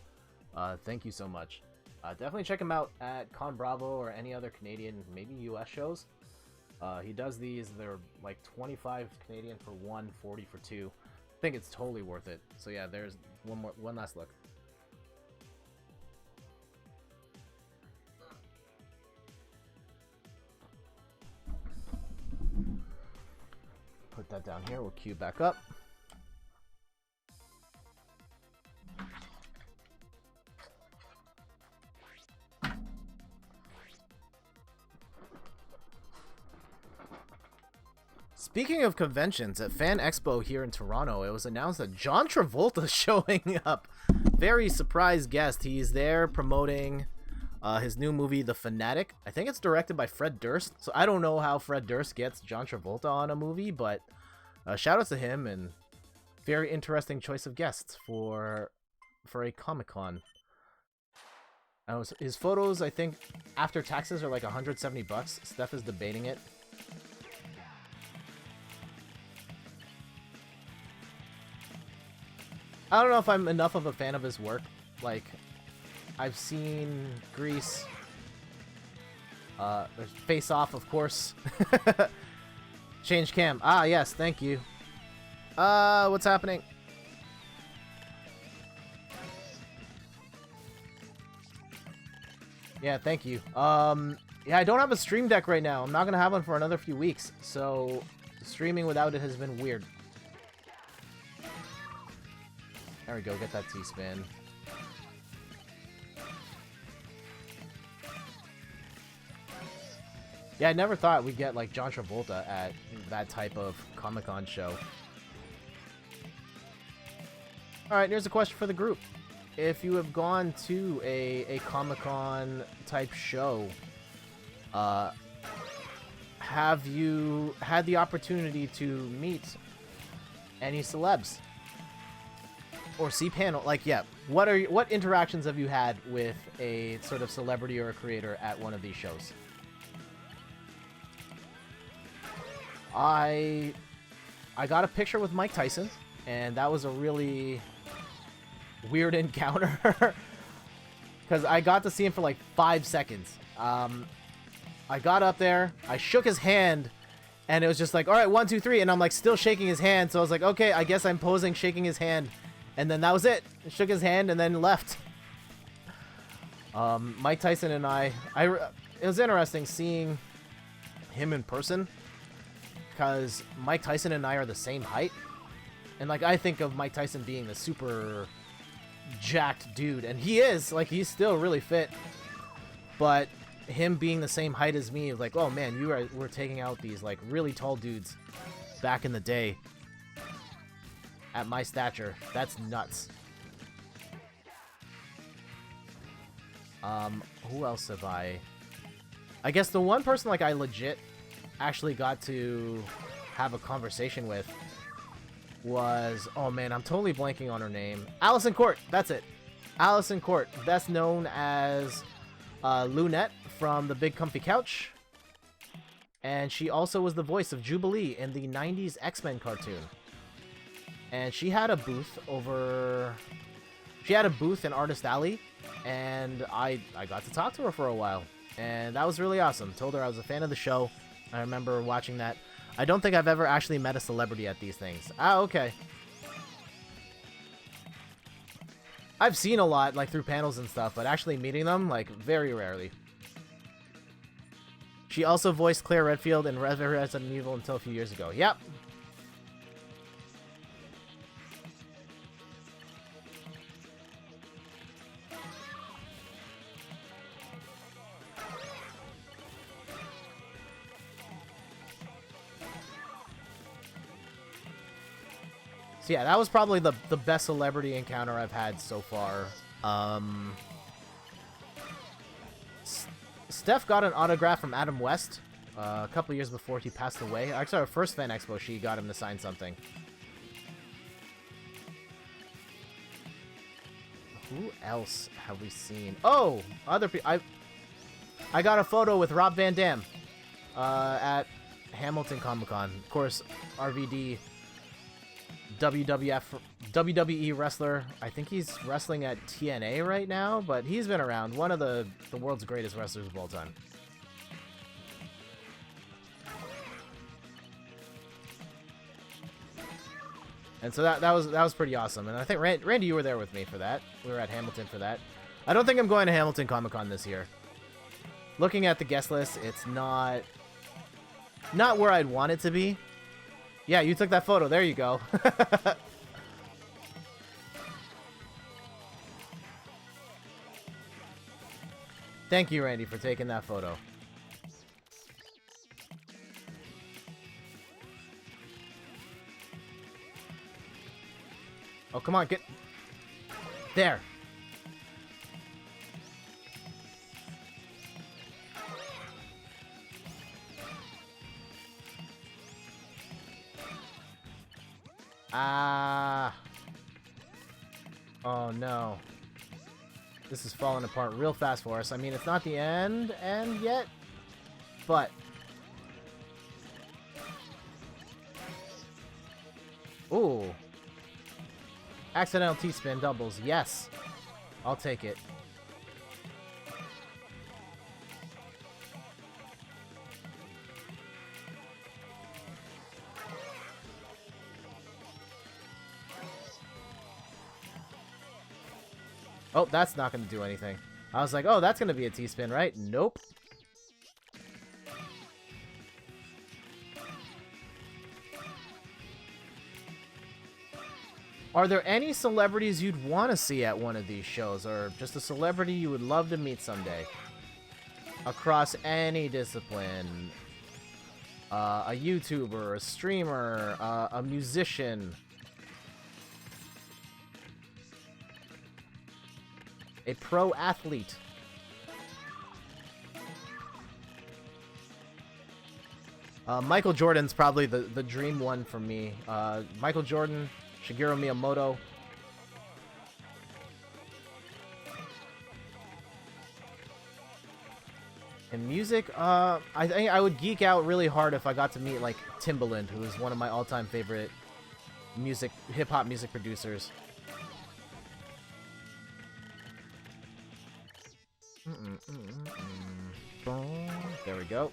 Thank you so much. Definitely check him out at Con Bravo or any other Canadian, maybe US shows. He does these. They're like 25 Canadian for 1, 40 for 2. I think it's totally worth it. So yeah, there's one last look. Put that down here. We'll queue back up. Speaking of conventions, at Fan Expo here in Toronto, it was announced that John Travolta is showing up. Very surprised guest. He's there promoting his new movie, The Fanatic. I think it's directed by Fred Durst. So I don't know how Fred Durst gets John Travolta on a movie, but shout out to him, and very interesting choice of guests for a Comic-Con. His photos, I think, after taxes are like 170 bucks. Steph is debating it. I don't know if I'm enough of a fan of his work. Like, I've seen Grease. There's Face Off, of course. Change cam. Ah, yes, thank you. What's happening? Yeah, thank you. Yeah, I don't have a stream deck right now. I'm not gonna have one for another few weeks, so streaming without it has been weird. There we go, get that T-spin. Yeah, I never thought we'd get, like, John Travolta at that type of Comic-Con show. Alright, here's a question for the group. If you have gone to a Comic-Con type show, have you had the opportunity to meet any celebs? Or see panel, like, yeah, what interactions have you had with a sort of celebrity or a creator at one of these shows? I got a picture with Mike Tyson, and that was a really weird encounter because I got to see him for like 5 seconds. I got up there, I shook his hand, and it was just like, all right, 1, 2, 3, and I'm like still shaking his hand. So I was like, okay, I guess I'm posing, shaking his hand. And then that was it. I shook his hand and then left. Mike Tyson and it was interesting seeing him in person, because Mike Tyson and I are the same height. And like, I think of Mike Tyson being the super jacked dude, and he is, like, he's still really fit. But him being the same height as me, like, oh man, we're taking out these like really tall dudes back in the day. At my stature, that's nuts. Who else have I guess the one person like I legit actually got to have a conversation with was, oh man, I'm totally blanking on her name. Allison Court, that's it. Allison Court, best known as Lunette from The Big Comfy Couch. And she also was the voice of Jubilee in the 90s X-Men cartoon. And she had a booth in Artist Alley, and I got to talk to her for a while, and that was really awesome. Told her I was a fan of the show. I remember watching that. I don't think I've ever actually met a celebrity at these things. Ah, okay. I've seen a lot, like, through panels and stuff, but actually meeting them, like, very rarely. She also voiced Claire Redfield in Resident Evil until a few years ago. Yep. So yeah, that was probably the best celebrity encounter I've had so far. Steph got an autograph from Adam West a couple years before he passed away. Actually, our first Fan Expo, she got him to sign something. Who else have we seen? Oh, other people. I got a photo with Rob Van Dam at Hamilton Comic-Con. Of course, RVD, WWE wrestler. I think he's wrestling at TNA right now, but he's been around. One of the world's greatest wrestlers of all time. And so that was pretty awesome. And I think Randy, you were there with me for that. We were at Hamilton for that. I don't think I'm going to Hamilton Comic-Con this year. Looking at the guest list, it's not where I'd want it to be. Yeah, you took that photo. There you go. Thank you, Randy, for taking that photo. Oh, come on, get... There. Ah. Oh, no. This is falling apart real fast for us. I mean, it's not the end yet, but... Ooh. Accidental T-spin doubles. Yes. I'll take it. Oh, that's not going to do anything. I was like, oh, that's going to be a T-spin, right? Nope. Are there any celebrities you'd want to see at one of these shows, or just a celebrity you would love to meet someday? Across any discipline. A YouTuber, a streamer, a musician. A pro athlete. Michael Jordan's probably the dream one for me. Michael Jordan, Shigeru Miyamoto. In music, I think I would geek out really hard if I got to meet like Timbaland, who is one of my all-time favorite hip-hop music producers. There we go.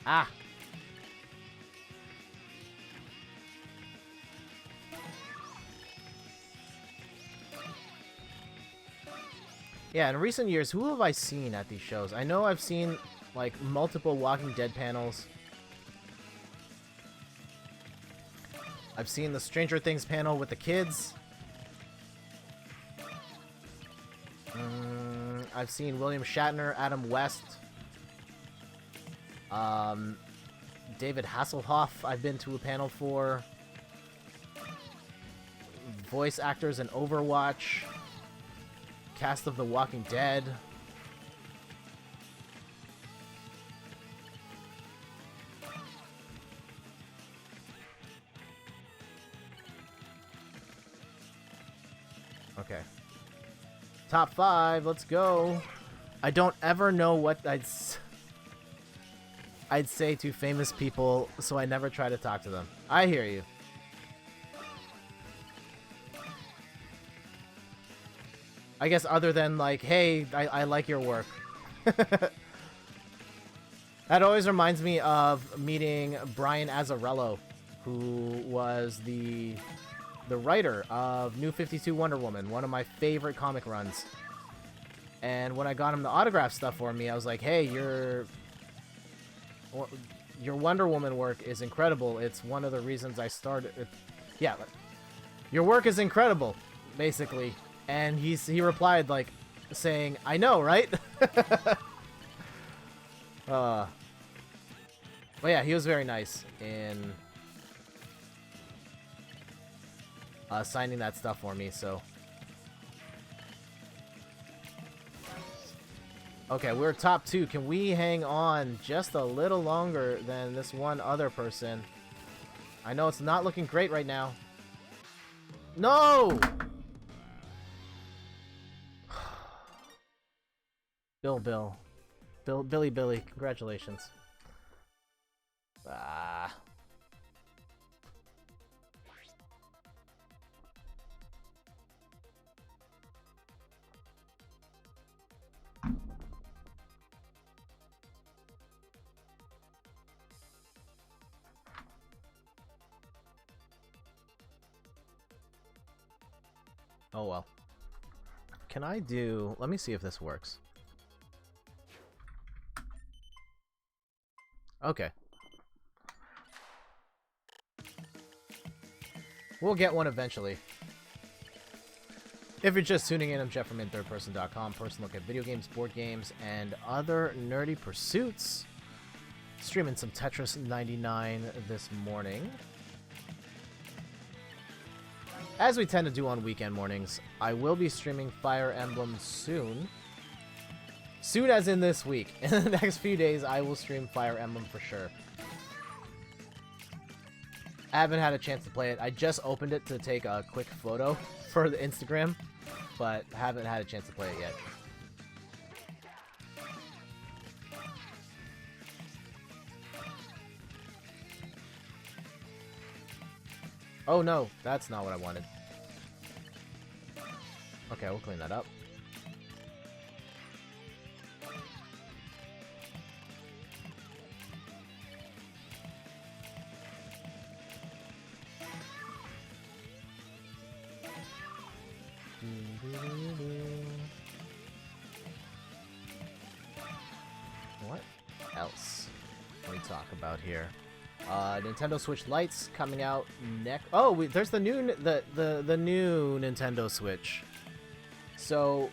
Ah! Yeah, in recent years, who have I seen at these shows? I know I've seen, like, multiple Walking Dead panels. I've seen the Stranger Things panel with the kids. I've seen William Shatner, Adam West, David Hasselhoff I've been to a panel for. Voice actors in Overwatch. Cast of The Walking Dead. Okay. Top 5, let's go. I don't ever know what I'd say to famous people, so I never try to talk to them. I hear you. I guess other than like, hey, I like your work. That always reminds me of meeting Brian Azzarello, who was the writer of New 52 Wonder Woman, one of my favorite comic runs. And when I got him to autograph stuff for me, I was like, hey, your Wonder Woman work is incredible. It's one of the reasons I started. Yeah, your work is incredible, basically. And he replied, like, saying, I know, right? But yeah, he was very nice in signing that stuff for me, so... Okay, we're top 2. Can we hang on just a little longer than this one other person? I know it's not looking great right now. No! Billy, congratulations. Ah. Oh well. Can I do... Let me see if this works. Okay. We'll get one eventually. If you're just tuning in, I'm Jeff from inthirdperson.com. Personal look at video games, board games, and other nerdy pursuits. Streaming some Tetris 99 this morning. As we tend to do on weekend mornings, I will be streaming Fire Emblem soon. Soon as in this week. In the next few days, I will stream Fire Emblem for sure. I haven't had a chance to play it. I just opened it to take a quick photo for the Instagram, but haven't had a chance to play it yet. Oh no, that's not what I wanted. Okay, we'll clean that up. What else can we talk about here? Nintendo Switch Lite's coming out next. Oh, there's the new the new Nintendo Switch. So,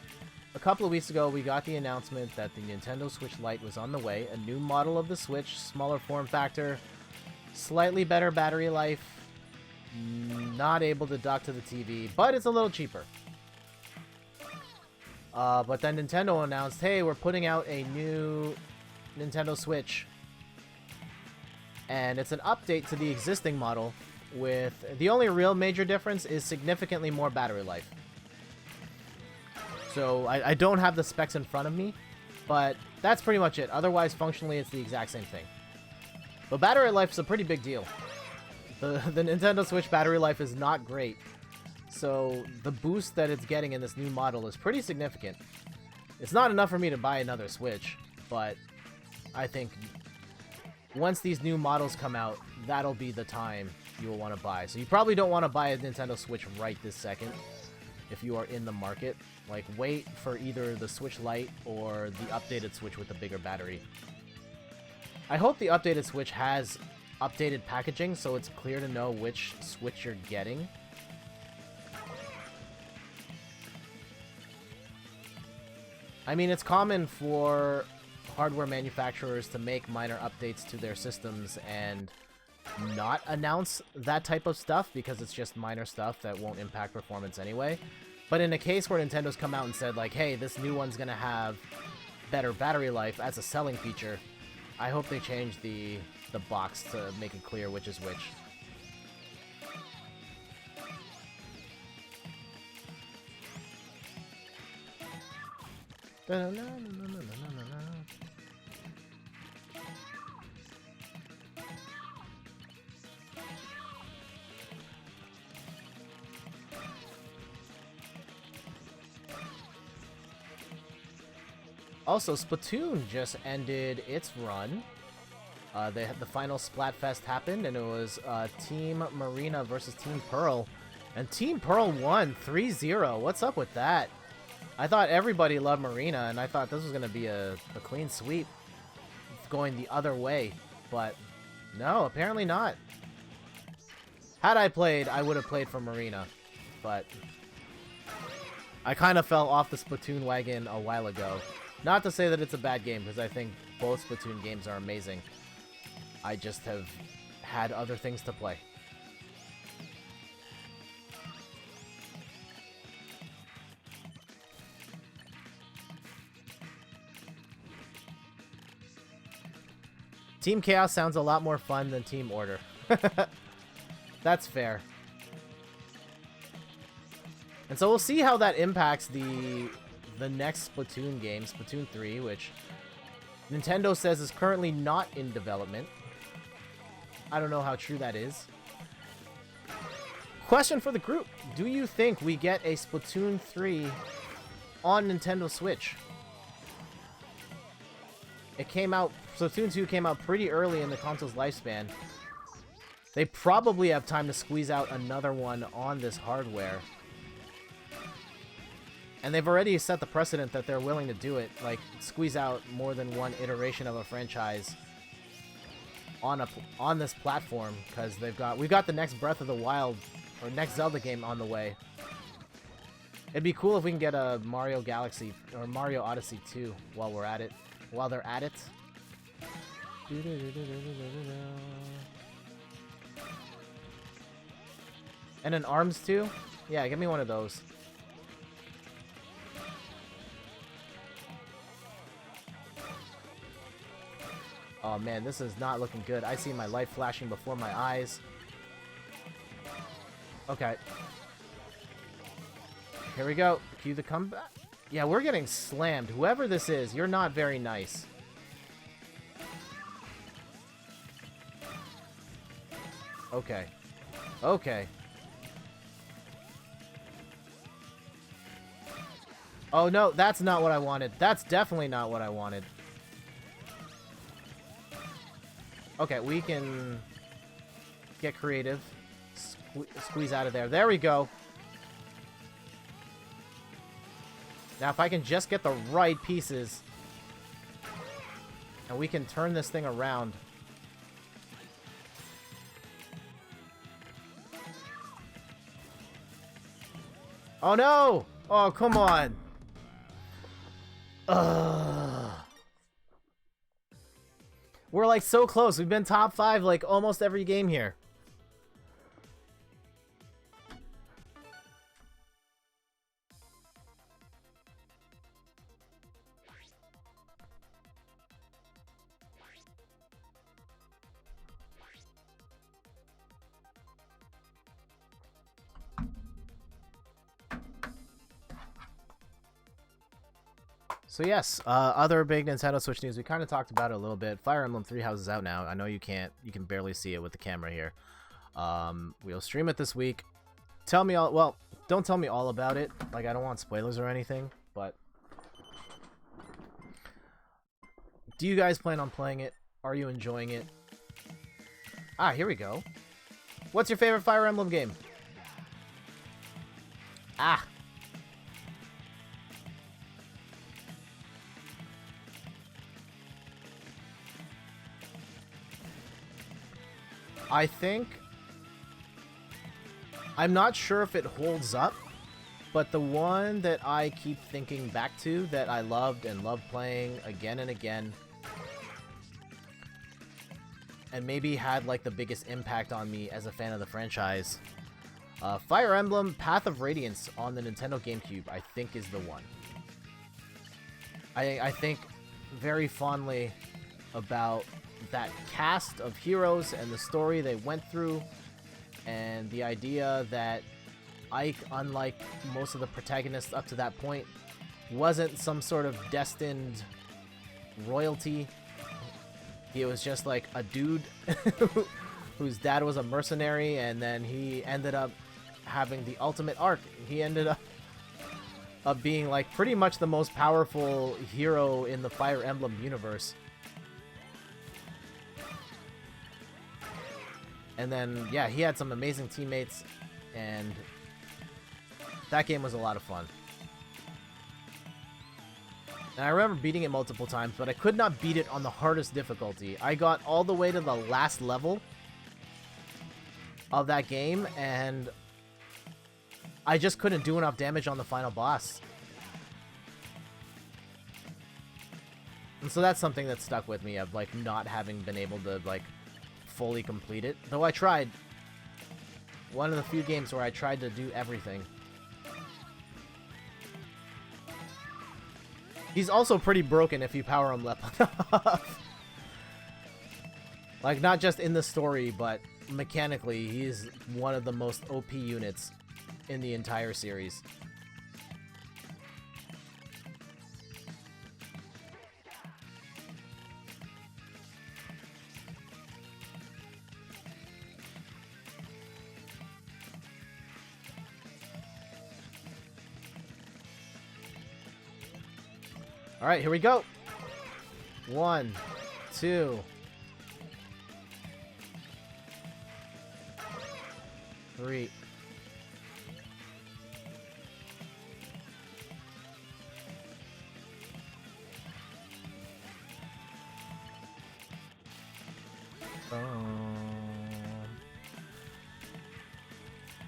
a couple of weeks ago, we got the announcement that the Nintendo Switch Lite was on the way. A new model of the Switch, smaller form factor, slightly better battery life, not able to dock to the TV, but it's a little cheaper. But then Nintendo announced, hey, we're putting out a new Nintendo Switch. And it's an update to the existing model with... The only real major difference is significantly more battery life. So, I don't have the specs in front of me, but that's pretty much it. Otherwise, functionally, it's the exact same thing. But battery life is a pretty big deal. The Nintendo Switch battery life is not great. So, the boost that it's getting in this new model is pretty significant. It's not enough for me to buy another Switch, but I think once these new models come out, that'll be the time you will want to buy. So you probably don't want to buy a Nintendo Switch right this second if you are in the market. Like, wait for either the Switch Lite or the updated Switch with the bigger battery. I hope the updated Switch has updated packaging so it's clear to know which Switch you're getting. I mean, it's common for hardware manufacturers to make minor updates to their systems and not announce that type of stuff because it's just minor stuff that won't impact performance anyway. But in a case where Nintendo's come out and said, like, hey, this new one's gonna have better battery life as a selling feature, I hope they change the box to make it clear which is which. Also, Splatoon just ended its run. The final Splatfest happened, and it was Team Marina versus Team Pearl. And Team Pearl won 3-0. What's up with that? I thought everybody loved Marina, and I thought this was going to be a clean sweep going the other way. But no, apparently not. Had I played, I would have played for Marina. But I kind of fell off the Splatoon wagon a while ago. Not to say that it's a bad game, because I think both Splatoon games are amazing. I just have had other things to play. Team Chaos sounds a lot more fun than Team Order. That's fair. And so we'll see how that impacts the next Splatoon game, Splatoon 3, which Nintendo says is currently not in development. I don't know how true that is. Question for the group. Do you think we get a Splatoon 3 on Nintendo Switch? It came out, Splatoon 2 came out pretty early in the console's lifespan. They probably have time to squeeze out another one on this hardware. And they've already set the precedent that they're willing to do it, like squeeze out more than one iteration of a franchise on this platform, because we've got the next Breath of the Wild or next Zelda game on the way. It'd be cool if we can get a Mario Galaxy or Mario Odyssey 2 while we're at it. While they're at it. And an ARMS 2? Yeah, give me one of those. Oh man, this is not looking good. I see my light flashing before my eyes. Okay. Here we go. Cue the comeback. Yeah, we're getting slammed. Whoever this is, you're not very nice. Okay. Okay. Oh no, that's not what I wanted. That's definitely not what I wanted. Okay, we can get creative. Squeeze out of there. There we go. Now, if I can just get the right pieces, and we can turn this thing around. Oh no! Oh, come on. Ugh. We're like so close. We've been top 5 like almost every game here. So yes, other big Nintendo Switch news. We kind of talked about it a little bit. Fire Emblem Three Houses out now. I know you can't. You can barely see it with the camera here. We'll stream it this week. Tell me all. Well, don't tell me all about it. Like, I don't want spoilers or anything. But do you guys plan on playing it? Are you enjoying it? Ah, here we go. What's your favorite Fire Emblem game? Ah. I think, I'm not sure if it holds up, but the one that I keep thinking back to that I loved and love playing again and again, and maybe had like the biggest impact on me as a fan of the franchise, Fire Emblem Path of Radiance on the Nintendo GameCube, I think is the one. I think very fondly about that cast of heroes and the story they went through, and the idea that Ike, unlike most of the protagonists up to that point, wasn't some sort of destined royalty. He was just like a dude whose dad was a mercenary, and then he ended up having the ultimate arc. He ended up being like pretty much the most powerful hero in the Fire Emblem universe. And then, yeah, he had some amazing teammates, and that game was a lot of fun. And I remember beating it multiple times, but I could not beat it on the hardest difficulty. I got all the way to the last level of that game, and I just couldn't do enough damage on the final boss. And so that's something that stuck with me, of like not having been able to like fully complete it, though I tried. One of the few games where I tried to do everything. He's also pretty broken if you power him left enough. Like, not just in the story, but mechanically, he's one of the most OP units in the entire series. All right, here we go. 1, 2, 3.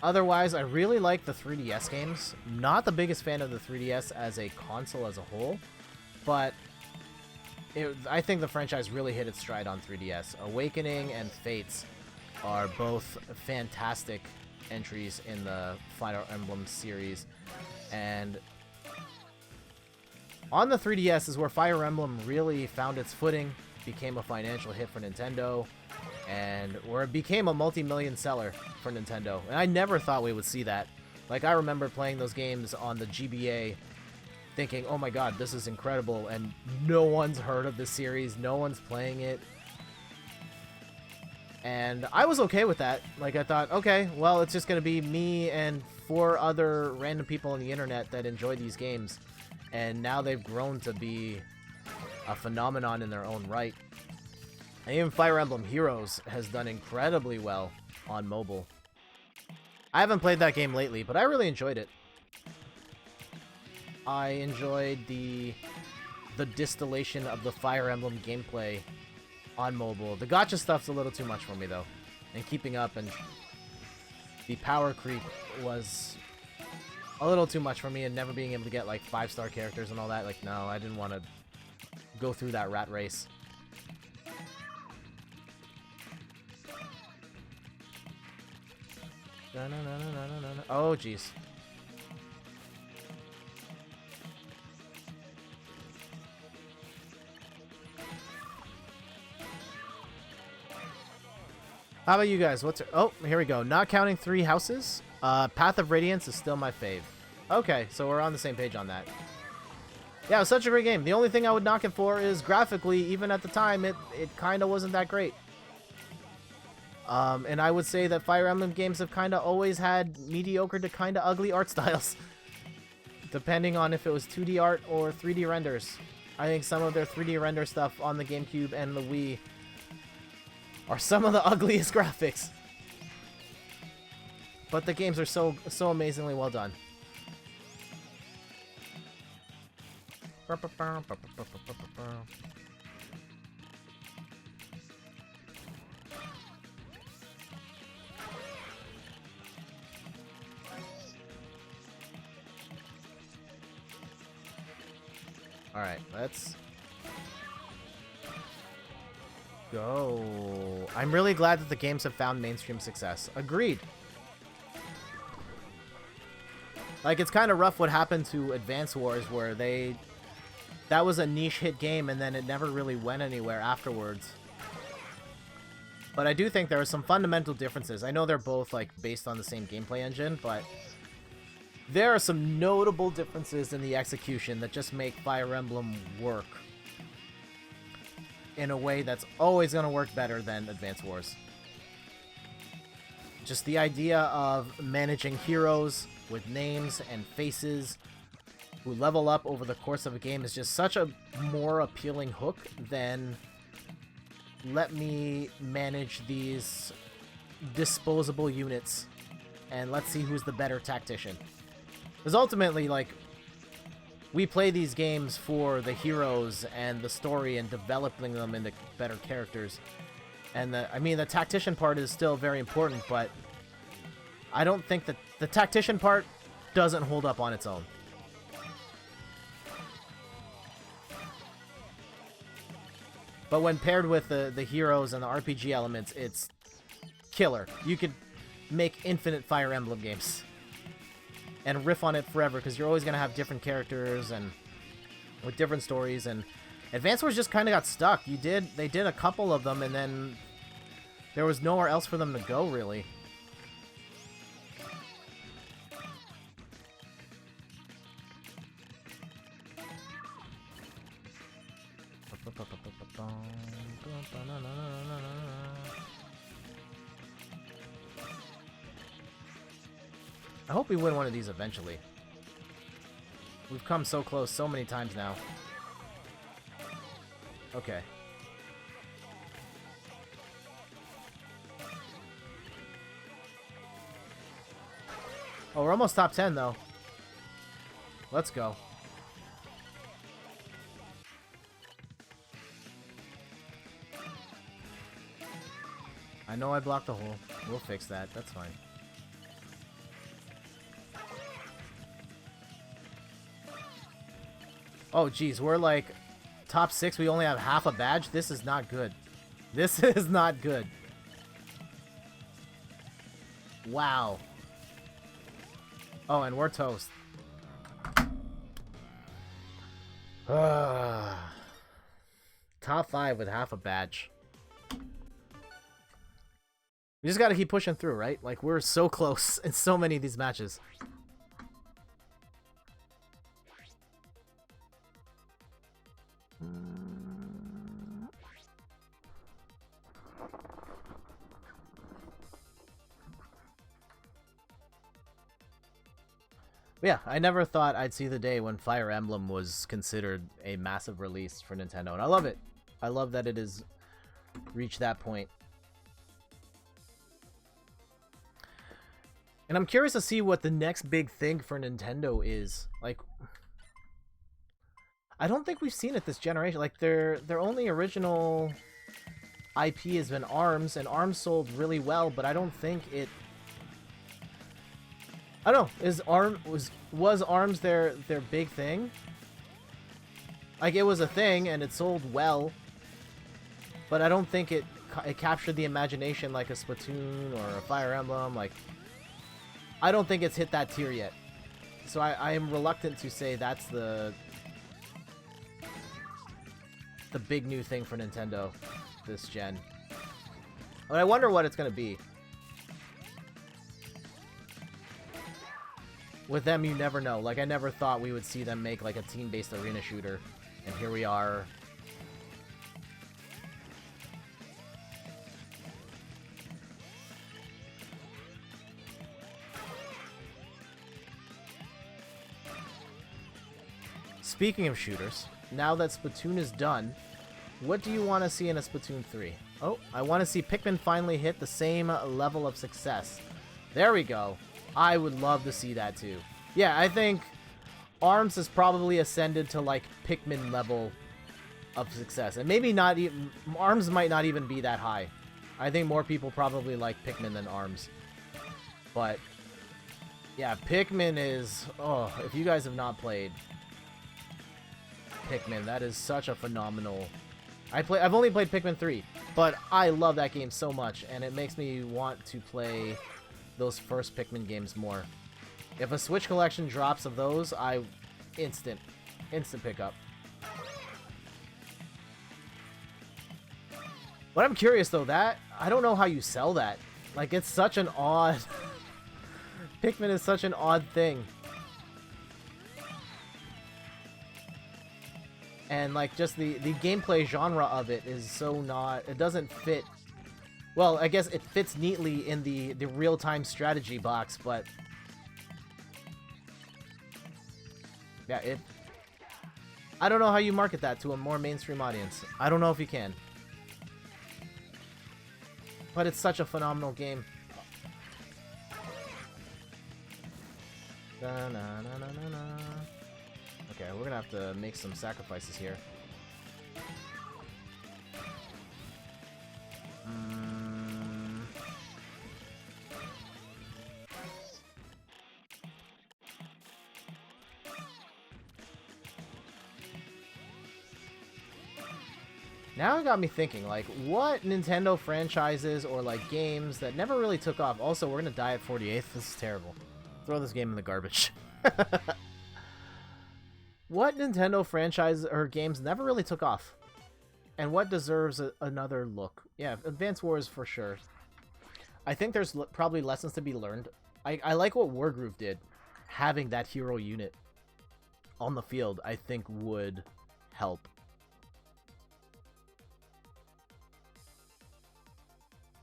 Otherwise, I really like the 3DS games. Not the biggest fan of the 3DS as a console as a whole, but I think the franchise really hit its stride on 3DS. Awakening and Fates are both fantastic entries in the Fire Emblem series, and on the 3DS is where Fire Emblem really found its footing, became a financial hit for Nintendo, and where it became a multi-million seller for Nintendo. And I never thought we would see that. Like, I remember playing those games on the GBA thinking, oh my god, this is incredible, and no one's heard of this series, no one's playing it. And I was okay with that. Like, I thought, okay, well, it's just gonna be me and 4 other random people on the internet that enjoy these games. And now they've grown to be a phenomenon in their own right. And even Fire Emblem Heroes has done incredibly well on mobile. I haven't played that game lately, but I really enjoyed it. I enjoyed the distillation of the Fire Emblem gameplay on mobile. The gacha stuff's a little too much for me, though. And keeping up, and the power creep was a little too much for me, and never being able to get, like, 5-star characters and all that. Like, no, I didn't want to go through that rat race. Oh, jeez. How about you guys? Oh, here we go. Not counting 3 houses. Path of Radiance is still my fave. Okay, so we're on the same page on that. Yeah, it was such a great game. The only thing I would knock it for is graphically, even at the time, it kind of wasn't that great. And I would say that Fire Emblem games have kind of always had mediocre to kind of ugly art styles. Depending on if it was 2D art or 3D renders. I think some of their 3D render stuff on the GameCube and the Wii are some of the ugliest graphics. But the games are so amazingly well done. Alright, let's go. I'm really glad that the games have found mainstream success. Agreed. Like, it's kind of rough what happened to Advance Wars, where that was a niche hit game and then it never really went anywhere afterwards. But I do think there are some fundamental differences. I know they're both, like, based on the same gameplay engine, but there are some notable differences in the execution that just make Fire Emblem work in a way that's always going to work better than Advance Wars. Just the idea of managing heroes with names and faces who level up over the course of a game is just such a more appealing hook than let me manage these disposable units and let's see who's the better tactician. Because ultimately, like, we play these games for the heroes and the story and developing them into better characters. And the tactician part is still very important, but I don't think that the tactician part doesn't hold up on its own. But when paired with the heroes and the RPG elements, it's killer. You could make infinite Fire Emblem games and riff on it forever, because you're always going to have different characters and with different stories. And Advance Wars just kind of got stuck. They did a couple of them, and then There was nowhere else for them to go, really. I hope we win one of these eventually. We've come so close so many times now. Okay. Oh, we're almost top 10, though. Let's go. I know I blocked the hole. We'll fix that. That's fine. Oh, geez. We're like top 6. We only have half a badge. This is not good. This is not good. Wow. Oh, and we're toast. Top 5 with half a badge. We just gotta keep pushing through, right? Like, we're so close in so many of these matches. Yeah, I never thought I'd see the day when Fire Emblem was considered a massive release for Nintendo, and I love it. I love that it has reached that point. And I'm curious to see what the next big thing for Nintendo is. Like, I don't think we've seen it this generation. Like, their only original IP has been ARMS, and ARMS sold really well, but I don't think it... I don't know. Was ARMS their big thing? Like, it was a thing and it sold well, but I don't think it captured the imagination like a Splatoon or a Fire Emblem. Like, I don't think it's hit that tier yet. So I am reluctant to say that's the big new thing for Nintendo this gen. But I wonder what it's gonna be. With them, you never know. Like, I never thought we would see them make, like, a team-based arena shooter. And here we are. Speaking of shooters, now that Splatoon is done, what do you want to see in a Splatoon 3? Oh, I want to see Pikmin finally hit the same level of success. There we go. I would love to see that too. Yeah, I think ARMS has probably ascended to like Pikmin level of success. And maybe not even... ARMS might not even be that high. I think more people probably like Pikmin than ARMS. But yeah, Pikmin is... Oh, if you guys have not played Pikmin, that is such a phenomenal... I've only played Pikmin 3, but I love that game so much, and it makes me want to play those first Pikmin games more. If a Switch collection drops of those, instant pickup. But I'm curious though, I don't know how you sell that. Like, it's such an odd... Pikmin is such an odd thing. And like, just the gameplay genre of it is so not... It doesn't fit... Well, I guess it fits neatly in the real-time strategy box, but... Yeah, I don't know how you market that to a more mainstream audience. I don't know if you can. But it's such a phenomenal game. Okay, we're gonna have to make some sacrifices here. Now it got me thinking, like, what Nintendo franchises or, like, games that never really took off. Also, we're gonna die at 48th. This is terrible. Throw this game in the garbage. What Nintendo franchise or games never really took off? And what deserves another look? Yeah, Advance Wars for sure. I think there's probably lessons to be learned. I like what Wargroove did. Having that hero unit on the field, I think, would help.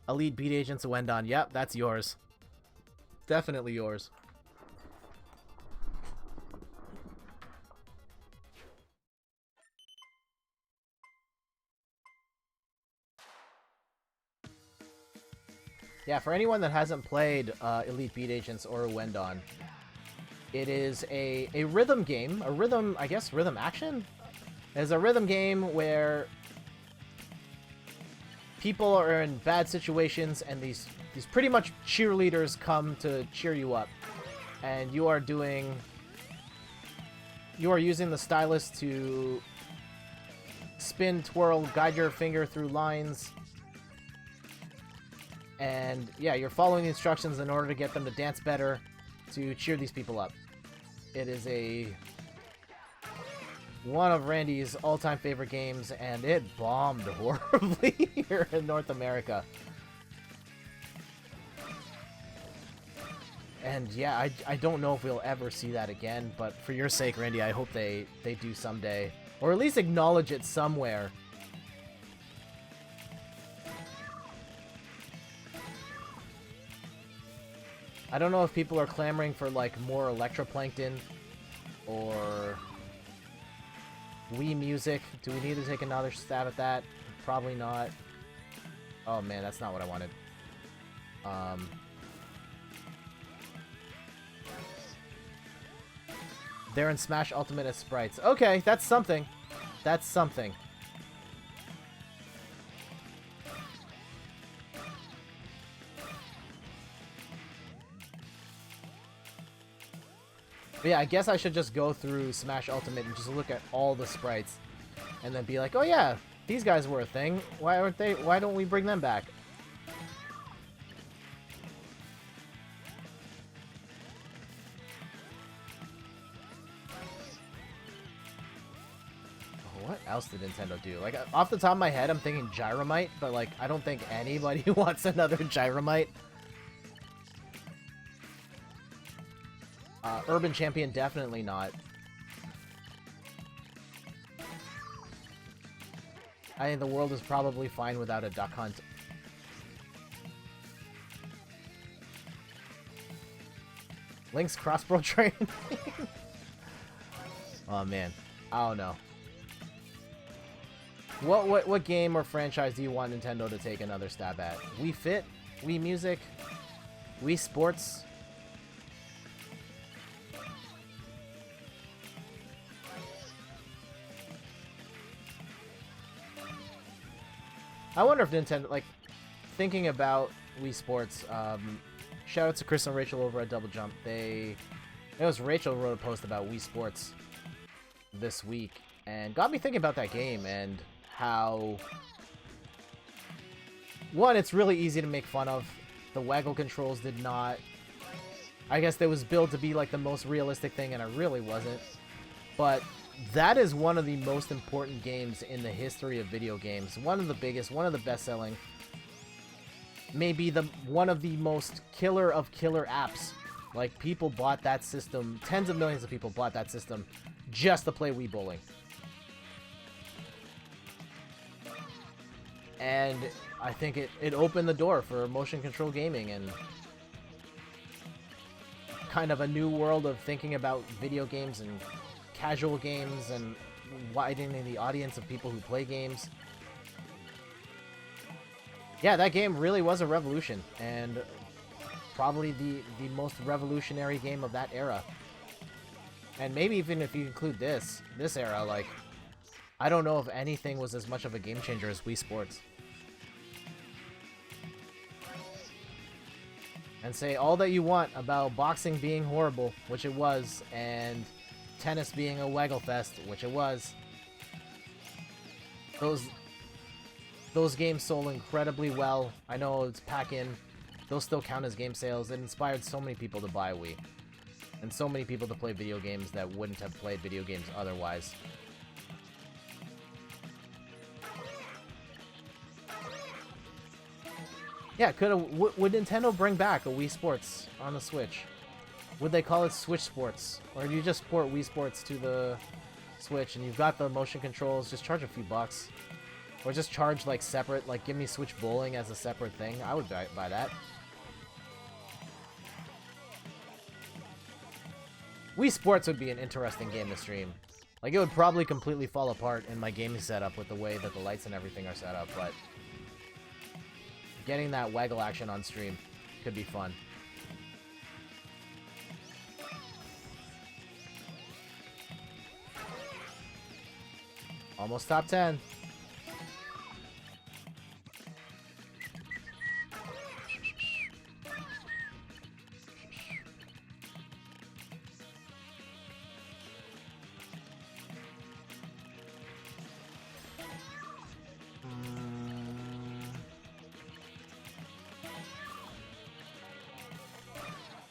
Elite Beat Agents of Wendon. Yep, that's yours. Definitely yours. Yeah, for anyone that hasn't played Elite Beat Agents or Wendon, it is a rhythm game. A rhythm, I guess, rhythm action? It's a rhythm game where people are in bad situations and these pretty much cheerleaders come to cheer you up. And you are using the stylus to spin, twirl, guide your finger through lines. And yeah, you're following the instructions in order to get them to dance better, to cheer these people up. It is one of Randy's all-time favorite games, and it bombed horribly here in North America. And yeah, I don't know if we'll ever see that again, but for your sake, Randy, I hope they do someday. Or at least acknowledge it somewhere. I don't know if people are clamoring for, like, more Electroplankton or Wii Music. Do we need to take another stab at that? Probably not. Oh man, that's not what I wanted. They're in Smash Ultimate as sprites. Okay, that's something. That's something. But yeah, I guess I should just go through Smash Ultimate and just look at all the sprites. And then be like, oh yeah, these guys were a thing. Why don't we bring them back? What else did Nintendo do? Like, off the top of my head, I'm thinking Gyromite, but like, I don't think anybody wants another Gyromite. Urban Champion, definitely not. I think the world is probably fine without a Duck Hunt. Link's Crossbow Train? Oh man, I don't know. What game or franchise do you want Nintendo to take another stab at? Wii Fit? Wii Music? Wii Sports? I wonder if Nintendo, like, thinking about Wii Sports, shout out to Chris and Rachel over at Double Jump. It was Rachel wrote a post about Wii Sports this week, and got me thinking about that game, and how, one, it's really easy to make fun of. The waggle controls did not, I guess, they was built to be like the most realistic thing, and it really wasn't. But that is one of the most important games in the history of video games. One of the biggest, one of the best-selling, maybe one of the most killer of killer apps. Like, people bought that system, tens of millions of people bought that system just to play Wii Bowling. And I think it opened the door for motion control gaming and kind of a new world of thinking about video games and casual games and widening the audience of people who play games. Yeah, that game really was a revolution, and probably the most revolutionary game of that era. And maybe even if you include this era, like, I don't know if anything was as much of a game changer as Wii Sports. And say all that you want about boxing being horrible, which it was, and tennis being a waggle fest, which it was. Those games sold incredibly well. I know it's pack-in. Those still count as game sales. It inspired so many people to buy Wii. And so many people to play video games that wouldn't have played video games otherwise. Yeah, would Nintendo bring back a Wii Sports on the Switch? Would they call it Switch Sports? Or do you just port Wii Sports to the Switch and you've got the motion controls, just charge a few bucks? Or just charge like separate, like give me Switch Bowling as a separate thing. I would buy that. Wii Sports would be an interesting game to stream. Like, it would probably completely fall apart in my gaming setup with the way that the lights and everything are set up, but getting that waggle action on stream could be fun. Almost top 10.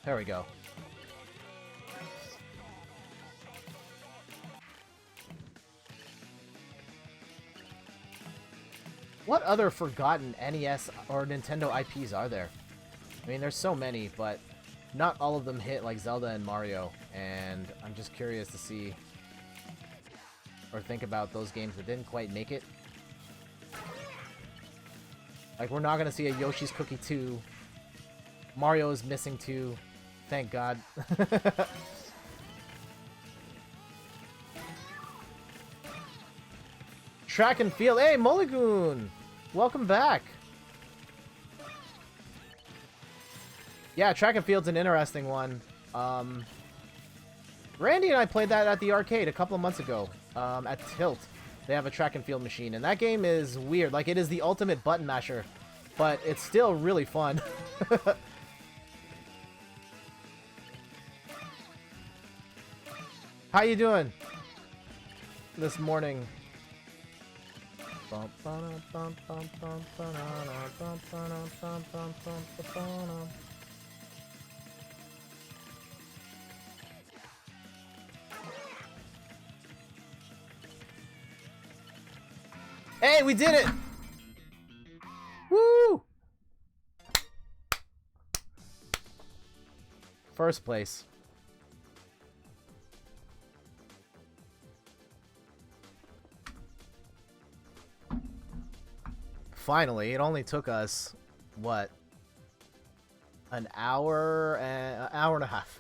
There we go. What other forgotten NES or Nintendo IPs are there? I mean, there's so many, but not all of them hit like Zelda and Mario, and I'm just curious to see or think about those games that didn't quite make it. Like, we're not gonna see a Yoshi's Cookie 2. Mario is missing 2. Thank God. Track and field. Hey, Mulligoon! Welcome back. Yeah, track and field's an interesting one. Randy and I played that at the arcade a couple of months ago. At Tilt. They have a track and field machine, and that game is weird. Like, it is the ultimate button masher, but it's still really fun. How you doing this morning? Hey, we did it! Woo! First place. Finally, it only took us, what, an hour and a half.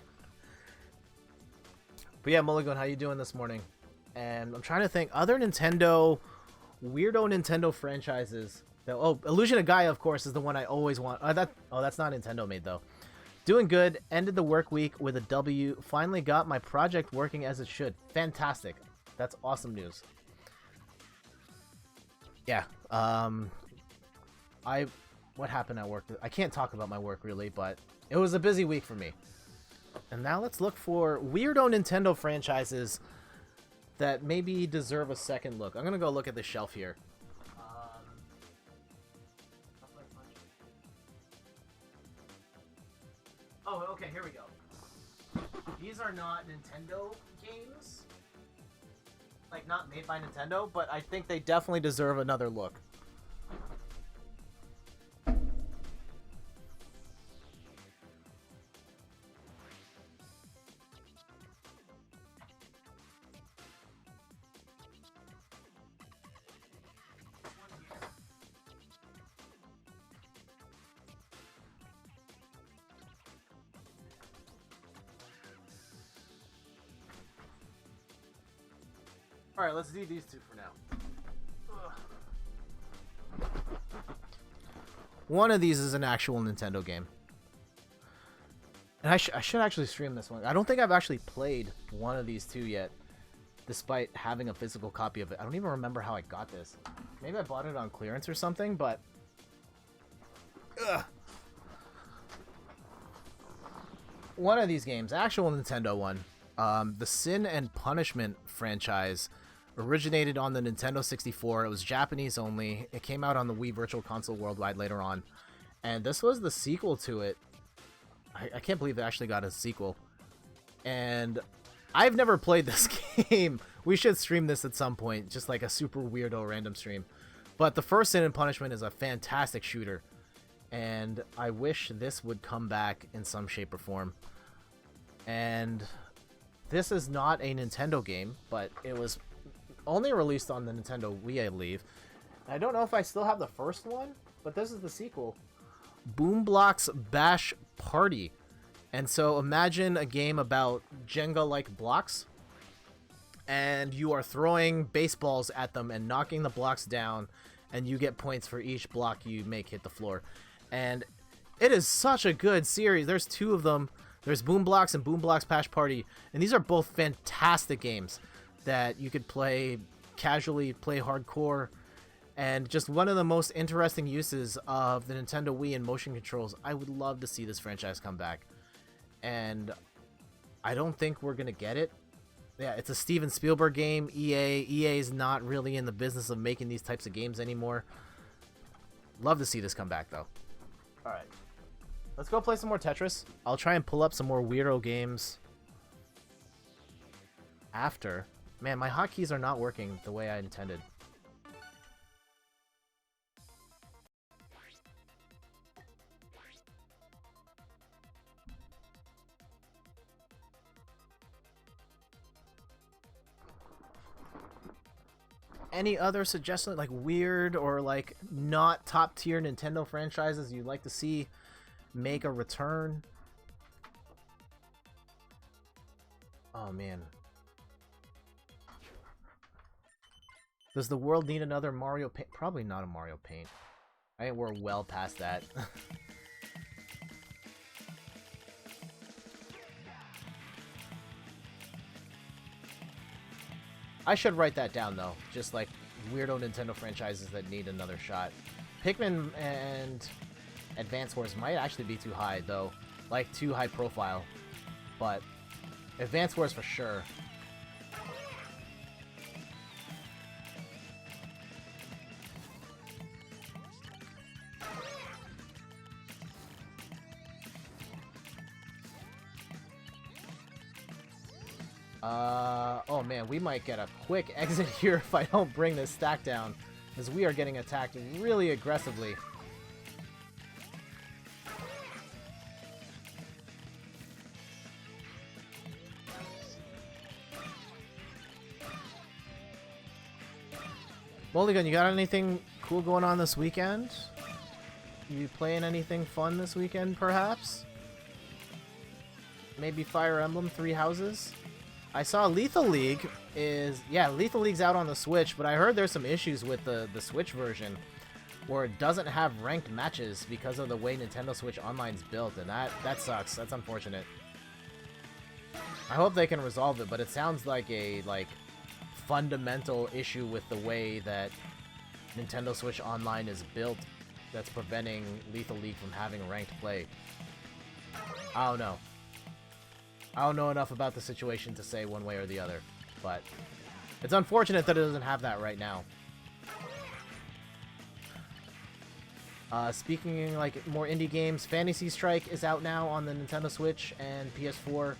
But yeah, Mulligan, how you doing this morning? And I'm trying to think, other weirdo Nintendo franchises. Oh, Illusion of Gaia, of course, is the one I always want. That's not Nintendo made, though. Doing good. Ended the work week with a W. Finally got my project working as it should. Fantastic. That's awesome news. Yeah. What happened at work? I can't talk about my work really, but it was a busy week for me. And now let's look for weirdo Nintendo franchises that maybe deserve a second look. I'm gonna go look at the shelf here. Oh, okay, here we go. These are not Nintendo games. Like, not made by Nintendo, but I think they definitely deserve another look. Alright, let's do these two for now. Ugh. One of these is an actual Nintendo game. And I should actually stream this one. I don't think I've actually played one of these two yet, despite having a physical copy of it. I don't even remember how I got this. Maybe I bought it on clearance or something, but... Ugh. One of these games, actual Nintendo one, the Sin and Punishment franchise, originated on the Nintendo 64. It was Japanese only. It came out on the Wii Virtual Console worldwide later on. And this was the sequel to it. I can't believe they actually got a sequel. And I've never played this game. We should stream this at some point. Just like a super weirdo random stream. But the first Sin and Punishment is a fantastic shooter. and I wish this would come back in some shape or form. And this is not a Nintendo game, but it was only released on the Nintendo Wii, I believe. I don't know if I still have the first one, but this is the sequel. Boom Blox Bash Party. And so imagine a game about Jenga-like blocks, and you are throwing baseballs at them and knocking the blocks down, and you get points for each block you make hit the floor. And it is such a good series. There's two of them. There's Boom Blox and Boom Blox Bash Party, and these are both fantastic games that you could play casually, play hardcore, and just one of the most interesting uses of the Nintendo Wii and motion controls. I would love to see this franchise come back, and I don't think we're gonna get it. Yeah, it's a Steven Spielberg game. EA is not really in the business of making these types of games anymore. Love to see this come back, though. All right, let's go play some more Tetris. I'll try and pull up some more weirdo games after. Man, my hotkeys are not working the way I intended. Any other suggestions, like weird or like not top tier Nintendo franchises you'd like to see make a return? Oh man. Does the world need another Mario Paint? Probably not a Mario Paint. I think we're well past that. I should write that down, though. Just like weirdo Nintendo franchises that need another shot. Pikmin and Advance Wars might actually be too high, though. Like, too high profile. But Advance Wars for sure. Oh man, we might get a quick exit here if I don't bring this stack down, because we are getting attacked really aggressively. Mulligan, you got anything cool going on this weekend? You playing anything fun this weekend, perhaps? Maybe Fire Emblem 3 Houses? I saw Lethal League is... Yeah, Lethal League's out on the Switch, but I heard there's some issues with the Switch version where it doesn't have ranked matches because of the way Nintendo Switch Online's built, and that sucks. That's unfortunate. I hope they can resolve it, but it sounds like a fundamental issue with the way that Nintendo Switch Online is built that's preventing Lethal League from having ranked play. I don't know. I don't know enough about the situation to say one way or the other, but it's unfortunate that it doesn't have that right now. Speaking like more indie games, Fantasy Strike is out now on the Nintendo Switch and PS4.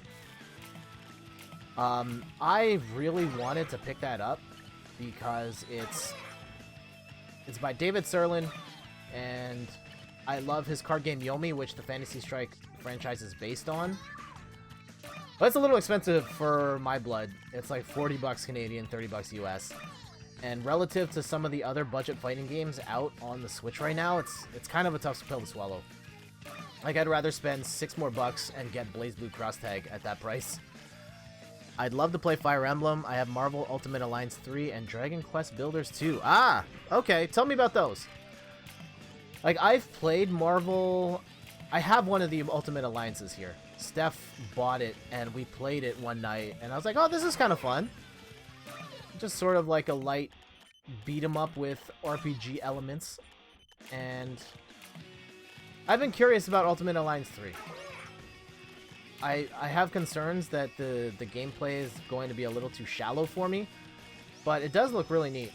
I really wanted to pick that up because it's by David Sirlin, and I love his card game Yomi, which the Fantasy Strike franchise is based on. But it's a little expensive for my blood. It's like 40 bucks Canadian, 30 bucks US. And relative to some of the other budget fighting games out on the Switch right now, it's kind of a tough pill to swallow. Like, I'd rather spend 6 more bucks and get BlazBlue Cross Tag at that price. I'd love to play Fire Emblem. I have Marvel Ultimate Alliance 3 and Dragon Quest Builders 2. Ah, okay. Tell me about those. Like, I've played Marvel... I have one of the Ultimate Alliances here. Steph bought it, and we played it one night, and I was like, oh, this is kind of fun. Just sort of like a light beat-em-up with RPG elements. And I've been curious about Ultimate Alliance 3. I have concerns that the gameplay is going to be a little too shallow for me, but it does look really neat.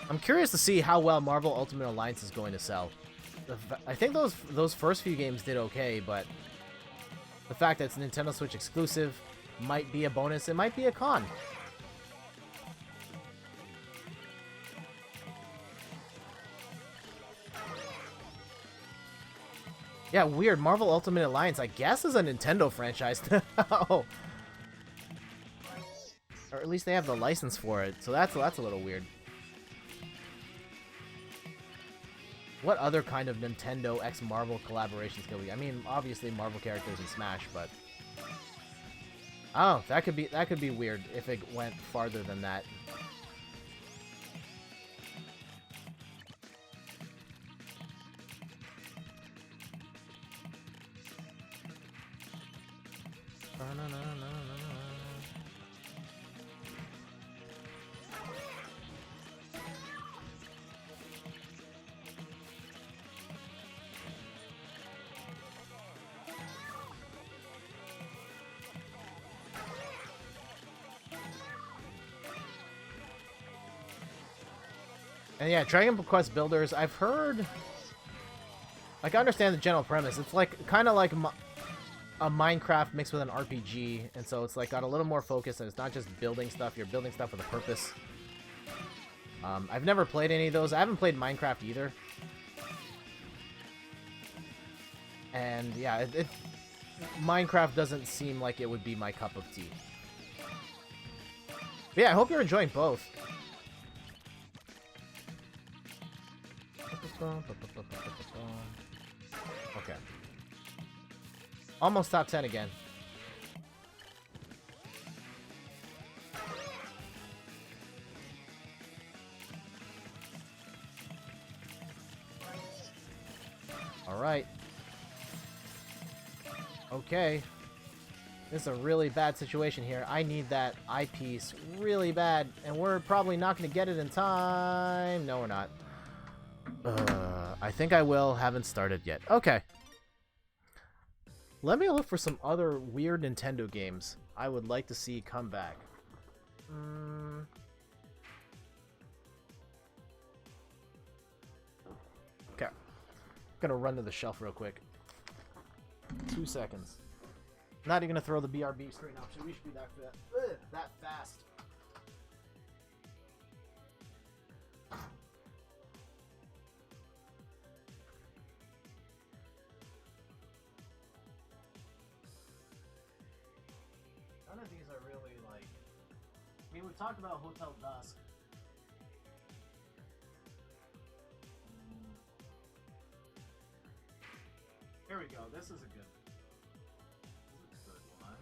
I'm curious to see how well Marvel Ultimate Alliance is going to sell. I think those first few games did okay, but the fact that it's Nintendo Switch exclusive might be a bonus. It might be a con. Yeah, weird. Marvel Ultimate Alliance, I guess, is a Nintendo franchise now. Or at least they have the license for it, so that's a little weird. What other kind of Nintendo x Marvel collaborations can we? I mean, obviously Marvel characters in Smash, but oh, that could be weird if it went farther than that. And yeah, Dragon Quest Builders, I've heard... Like, I understand the general premise. It's like kind of like a Minecraft mixed with an RPG, and so it's like got a little more focus, and it's not just building stuff. You're building stuff with a purpose. I've never played any of those. I haven't played Minecraft either. And yeah, Minecraft doesn't seem like it would be my cup of tea. But yeah, I hope you're enjoying both. Okay. Almost top 10 again. All right. Okay. This is a really bad situation here. I need that eyepiece really bad, and we're probably not going to get it in time. No, we're not. I think I will. Haven't started yet. Okay. Let me look for some other weird Nintendo games I would like to see come back. Okay. Gonna run to the shelf real quick. 2 seconds. Not even gonna throw the BRB straight now. We should be that fast. None of these are really like... I mean, we've talked about Hotel Dusk. Here we go. This is a good one.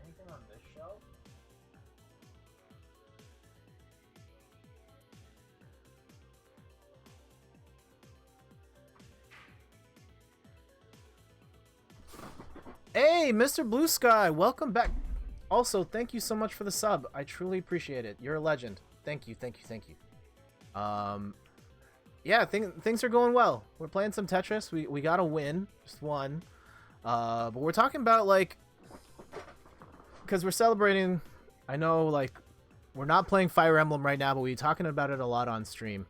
Anything on this shelf? Hey, Mr. Blue Sky, welcome back. Also, thank you so much for the sub. I truly appreciate it. You're a legend. Thank you, thank you, thank you. Yeah, things are going well. We're playing some Tetris. We got a win, just one. But we're talking about, like, because we're celebrating. I know, like, we're not playing Fire Emblem right now, but we're talking about it a lot on stream,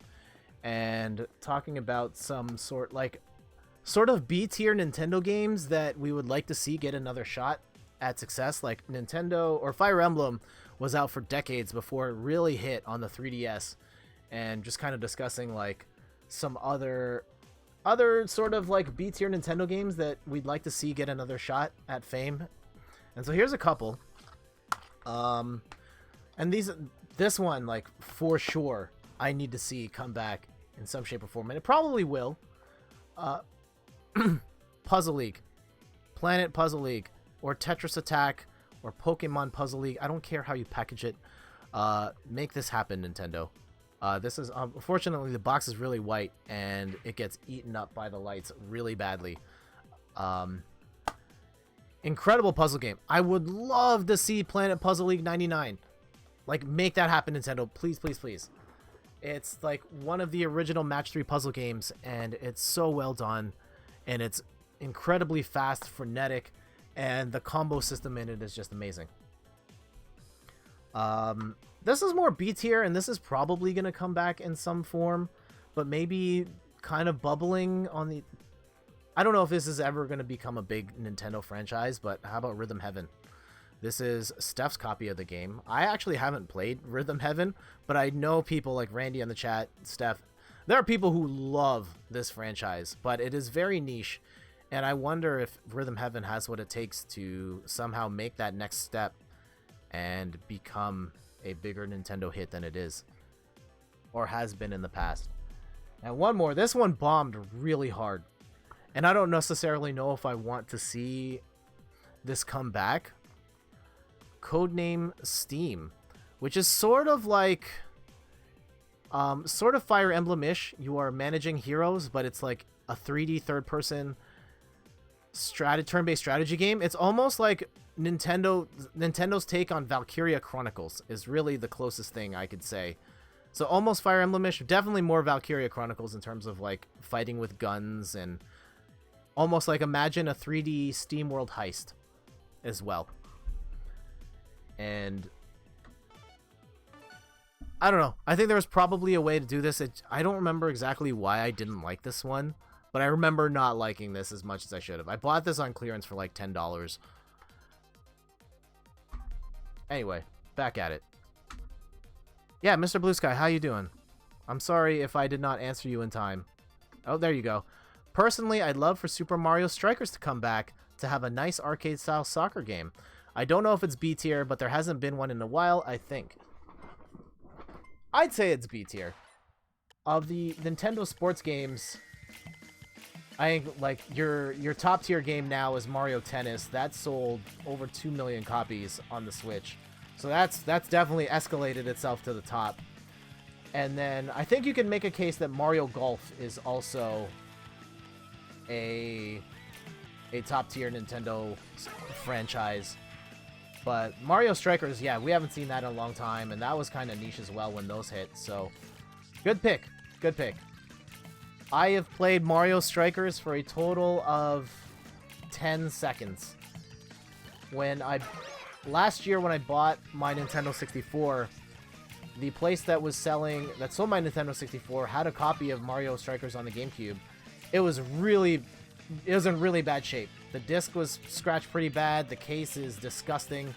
and talking about some sort of B-tier Nintendo games that we would like to see get another shot at success. Like Nintendo or Fire Emblem was out for decades before it really hit on the 3DS, and just kind of discussing like some other sort of like B-tier Nintendo games that we'd like to see get another shot at fame. And so here's a couple. And this one, like, for sure I need to see come back in some shape or form, and it probably will. Puzzle League, Planet Puzzle League, or Tetris Attack, or Pokemon Puzzle League. I don't care how you package it. Make this happen, Nintendo. This is unfortunately the box is really white and it gets eaten up by the lights really badly. Incredible puzzle game. I would love to see Planet Puzzle League 99. Like, make that happen, Nintendo. Please, please, please. It's like one of the original Match 3 puzzle games, and it's so well done, and it's incredibly fast, frenetic, and the combo system in it is just amazing. This is more B tier, and this is probably going to come back in some form, but maybe kind of bubbling on the... I don't know if this is ever going to become a big Nintendo franchise, but how about Rhythm Heaven? This is Steph's copy of the game. I actually haven't played Rhythm Heaven, but I know people like Randy on the chat, Steph. There are people who love this franchise, but it is very niche, and I wonder if Rhythm Heaven has what it takes to somehow make that next step and become a bigger Nintendo hit than it is, or has been in the past. And one more. This one bombed really hard, and I don't necessarily know if I want to see this come back. Codename Steam, which is sort of like sort of Fire Emblem-ish. You are managing heroes, but it's like a 3D third-person turn-based strategy game. It's almost like Nintendo's take on Valkyria Chronicles is really the closest thing I could say. So almost Fire Emblem-ish, definitely more Valkyria Chronicles in terms of like fighting with guns, and almost like imagine a 3D SteamWorld heist as well. And I don't know. I think there was probably a way to do this. I don't remember exactly why I didn't like this one, but I remember not liking this as much as I should have. I bought this on clearance for like $10. Anyway, back at it. Yeah, Mr. Blue Sky, how you doing? I'm sorry if I did not answer you in time. Oh, there you go. Personally, I'd love for Super Mario Strikers to come back to have a nice arcade-style soccer game. I don't know if it's B tier, but there hasn't been one in a while, I think. I'd say it's B tier. Of the Nintendo sports games, I think like your top tier game now is Mario Tennis. That sold over 2 million copies on the Switch. So that's definitely escalated itself to the top. And then I think you can make a case that Mario Golf is also a top tier Nintendo franchise. But Mario Strikers, yeah, we haven't seen that in a long time, and that was kind of niche as well when those hit, so good pick. Good pick. I have played Mario Strikers for a total of 10 seconds. Last year when I bought my Nintendo 64, the place that sold my Nintendo 64 had a copy of Mario Strikers on the GameCube. It was in really bad shape. The disc was scratched pretty bad. The case is disgusting.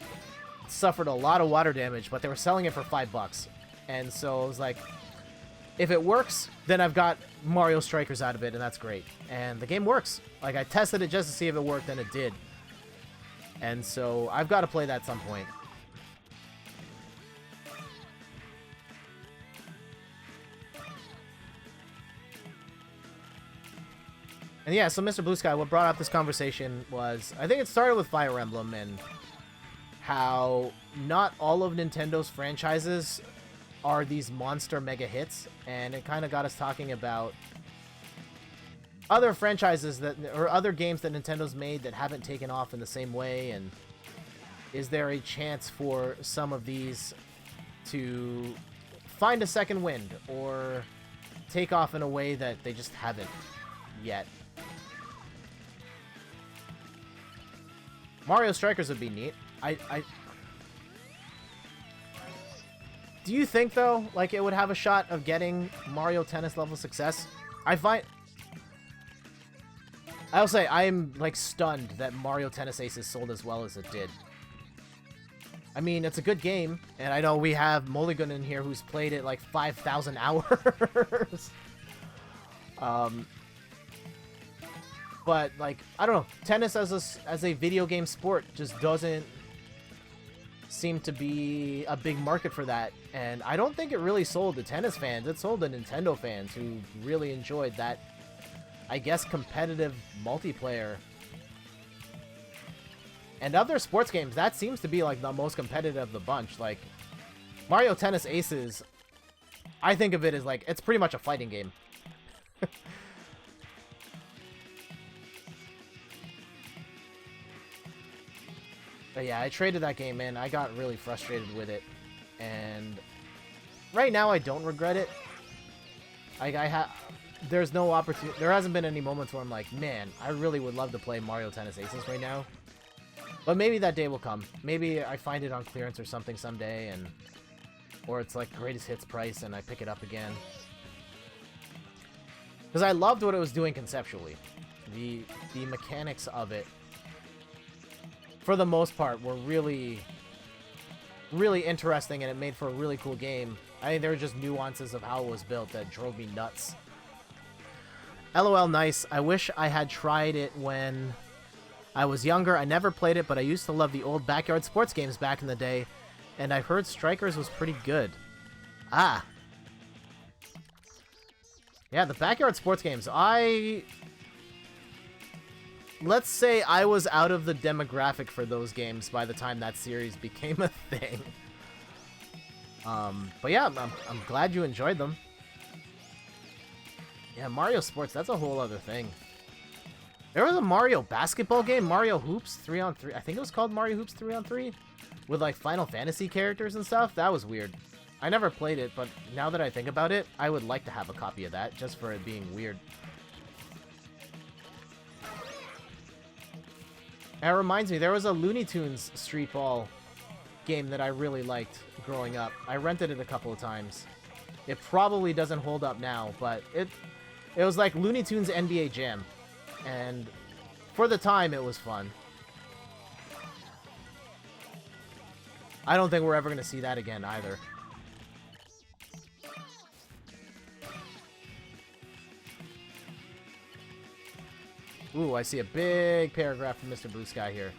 It suffered a lot of water damage, but they were selling it for $5. And so I was like, if it works, then I've got Mario Strikers out of it, and that's great. And the game works. Like, I tested it just to see if it worked, and it did. And so I've got to play that at some point. And yeah, so Mr. Blue Sky, what brought up this conversation was, I think it started with Fire Emblem and how not all of Nintendo's franchises are these monster mega hits, and it kind of got us talking about other franchises or other games that Nintendo's made that haven't taken off in the same way, and is there a chance for some of these to find a second wind or take off in a way that they just haven't yet. Mario Strikers would be neat. Do you think, though, like, it would have a shot of getting Mario Tennis level success? I'll say, I'm, like, stunned that Mario Tennis Aces sold as well as it did. I mean, it's a good game, and I know we have Mulligan in here who's played it, like, 5,000 hours. But, like, I don't know. Tennis as a video game sport just doesn't seem to be a big market for that. And I don't think it really sold to tennis fans. It sold to Nintendo fans who really enjoyed that, I guess, competitive multiplayer. And other sports games, that seems to be, like, the most competitive of the bunch. Like, Mario Tennis Aces, I think of it as, like, it's pretty much a fighting game. But yeah, I traded that game in. I got really frustrated with it. And right now, I don't regret it. There's no opportunity. There hasn't been any moments where I'm like, man, I really would love to play Mario Tennis Aces right now. But maybe that day will come. Maybe I find it on clearance or something someday, or it's like greatest hits price and I pick it up again. Because I loved what it was doing conceptually. The mechanics of it, for the most part, were really, really interesting, and it made for a really cool game. I think there were just nuances of how it was built that drove me nuts. LOL, nice. I wish I had tried it when I was younger. I never played it, but I used to love the old backyard sports games back in the day, and I heard Strikers was pretty good. Ah. Yeah, the backyard sports games. Let's say I was out of the demographic for those games by the time that series became a thing. But yeah, I'm glad you enjoyed them. Yeah, Mario Sports, that's a whole other thing. There was a Mario basketball game, Mario Hoops 3-on-3. I think it was called Mario Hoops 3-on-3 with like Final Fantasy characters and stuff. That was weird. I never played it, but now that I think about it, I would like to have a copy of that just for it being weird. That reminds me, there was a Looney Tunes Street Ball game that I really liked growing up. I rented it a couple of times. It probably doesn't hold up now, but it was like Looney Tunes NBA Jam. And for the time, it was fun. I don't think we're ever going to see that again either. Ooh, I see a big paragraph from Mr. Blue Sky here.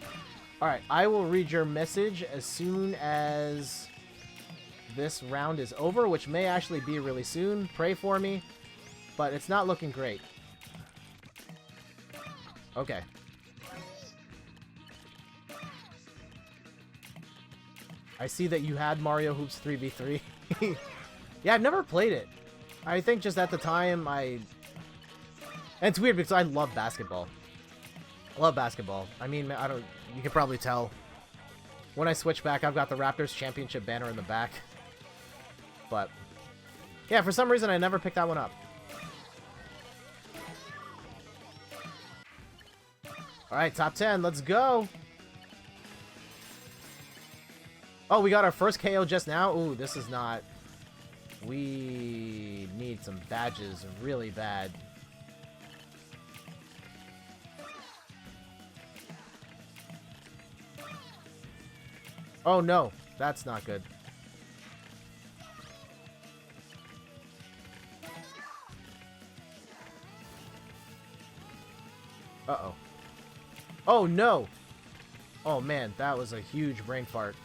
Alright, I will read your message as soon as this round is over, which may actually be really soon. Pray for me, but it's not looking great. Okay. I see that you had Mario Hoops 3v3. Yeah, I've never played it. I think just at the time And it's weird because I love basketball. I love basketball. I mean, you can probably tell. When I switch back, I've got the Raptors championship banner in the back. But yeah, for some reason I never picked that one up. Alright, top 10, let's go. Oh, we got our first KO just now? Ooh, this is not... We need some badges really bad. Oh no, that's not good. Uh-oh. Oh no! Oh man, that was a huge brain fart.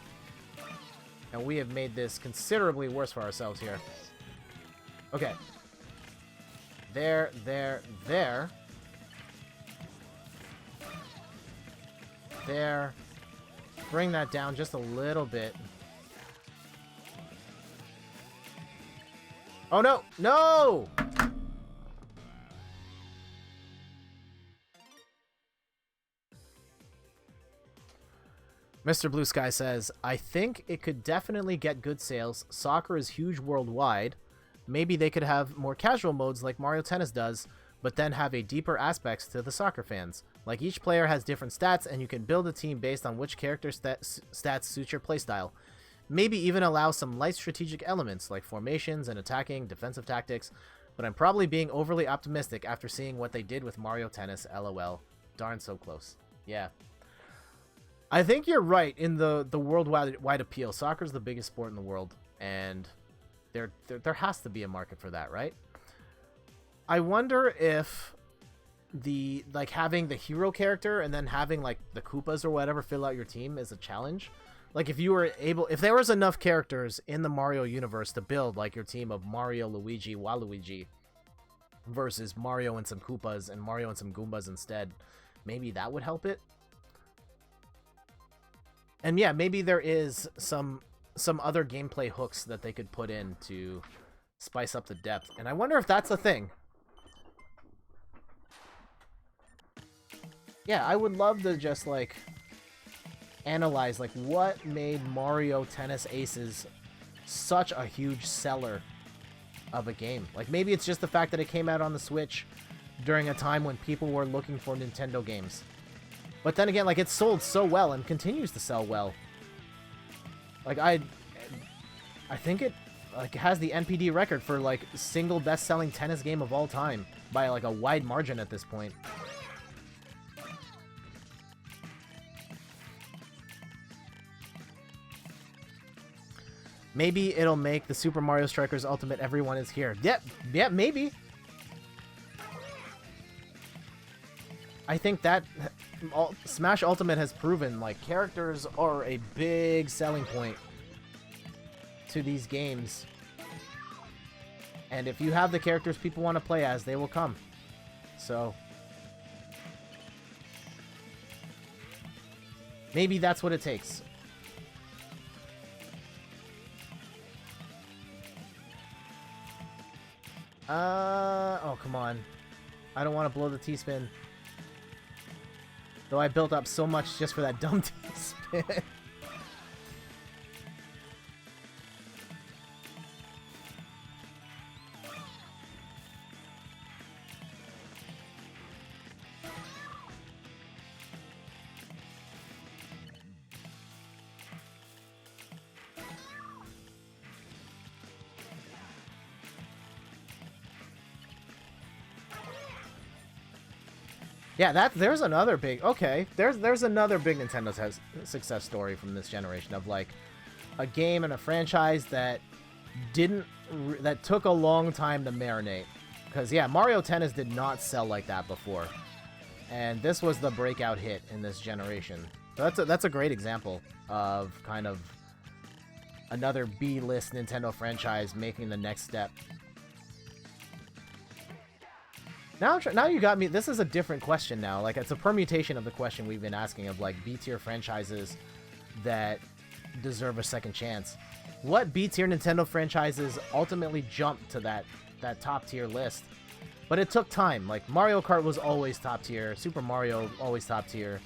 And we have made this considerably worse for ourselves here. Okay. There. There. Bring that down just a little bit. Oh no! No! Mr. Blue Sky says, I think it could definitely get good sales. Soccer is huge worldwide. Maybe they could have more casual modes like Mario Tennis does, but then have a deeper aspects to the soccer fans. Like each player has different stats, and you can build a team based on which character stats suit your playstyle. Maybe even allow some light strategic elements like formations and attacking, defensive tactics, but I'm probably being overly optimistic after seeing what they did with Mario Tennis, lol. Darn so close. Yeah. I think you're right in the worldwide appeal. Soccer's the biggest sport in the world, and there has to be a market for that, right? I wonder if having the hero character and then having like the Koopas or whatever fill out your team is a challenge. Like if there was enough characters in the Mario universe to build like your team of Mario, Luigi, Waluigi versus Mario and some Koopas and Mario and some Goombas instead, maybe that would help it. And yeah, maybe there is some other gameplay hooks that they could put in to spice up the depth. And I wonder if that's a thing. Yeah, I would love to just like analyze like what made Mario Tennis Aces such a huge seller of a game. Like maybe it's just the fact that it came out on the Switch during a time when people were looking for Nintendo games. But then again, like it sold so well and continues to sell well. Like I think it like has the NPD record for like single best-selling tennis game of all time by like a wide margin at this point. Maybe it'll make the Super Mario Strikers Ultimate Everyone is Here. Yeah, maybe. I think that Smash Ultimate has proven like characters are a big selling point to these games. And if you have the characters people want to play as, they will come. So maybe that's what it takes. Oh, come on. I don't want to blow the T-spin. Though I built up so much just for that dumb T-spin. Yeah, there's another big... Okay, there's another big Nintendo success story from this generation of, like, a game and a franchise that that took a long time to marinate. Because, yeah, Mario Tennis did not sell like that before. And this was the breakout hit in this generation. So that's a great example of kind of another B-list Nintendo franchise making the next step. Now you got me. This is a different question now. Like, it's a permutation of the question we've been asking of, like, B-tier franchises that deserve a second chance. What B-tier Nintendo franchises ultimately jumped to that top-tier list? But it took time. Like, Mario Kart was always top-tier. Super Mario, always top-tier.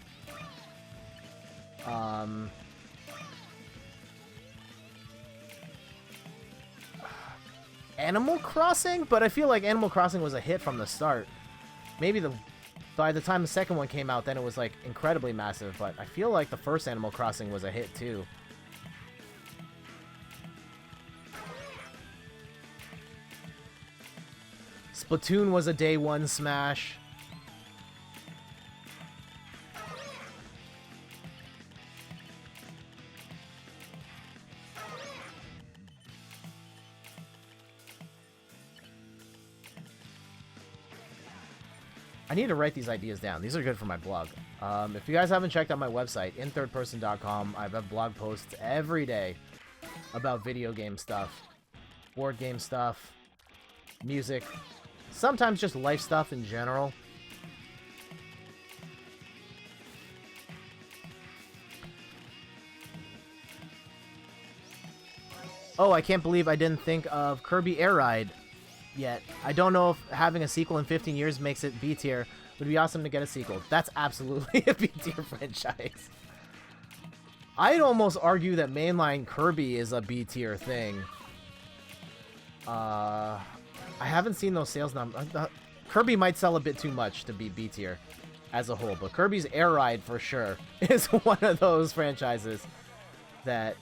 Animal Crossing? But I feel like Animal Crossing was a hit from the start. Maybe by the time the second one came out, then it was like incredibly massive. But I feel like the first Animal Crossing was a hit too. Splatoon was a day one smash. I need to write these ideas down. These are good for my blog. If you guys haven't checked out my website, inthirdperson.com, I have blog posts every day about video game stuff, board game stuff, music, sometimes just life stuff in general. Oh, I can't believe I didn't think of Kirby Air Ride yet. I don't know if having a sequel in 15 years makes it B tier. Would be awesome to get a sequel. That's absolutely a B tier franchise. I'd almost argue that mainline Kirby is a B tier thing. I haven't seen those sales numbers. Kirby might sell a bit too much to be B tier as a whole, but Kirby's Air Ride for sure is one of those franchises that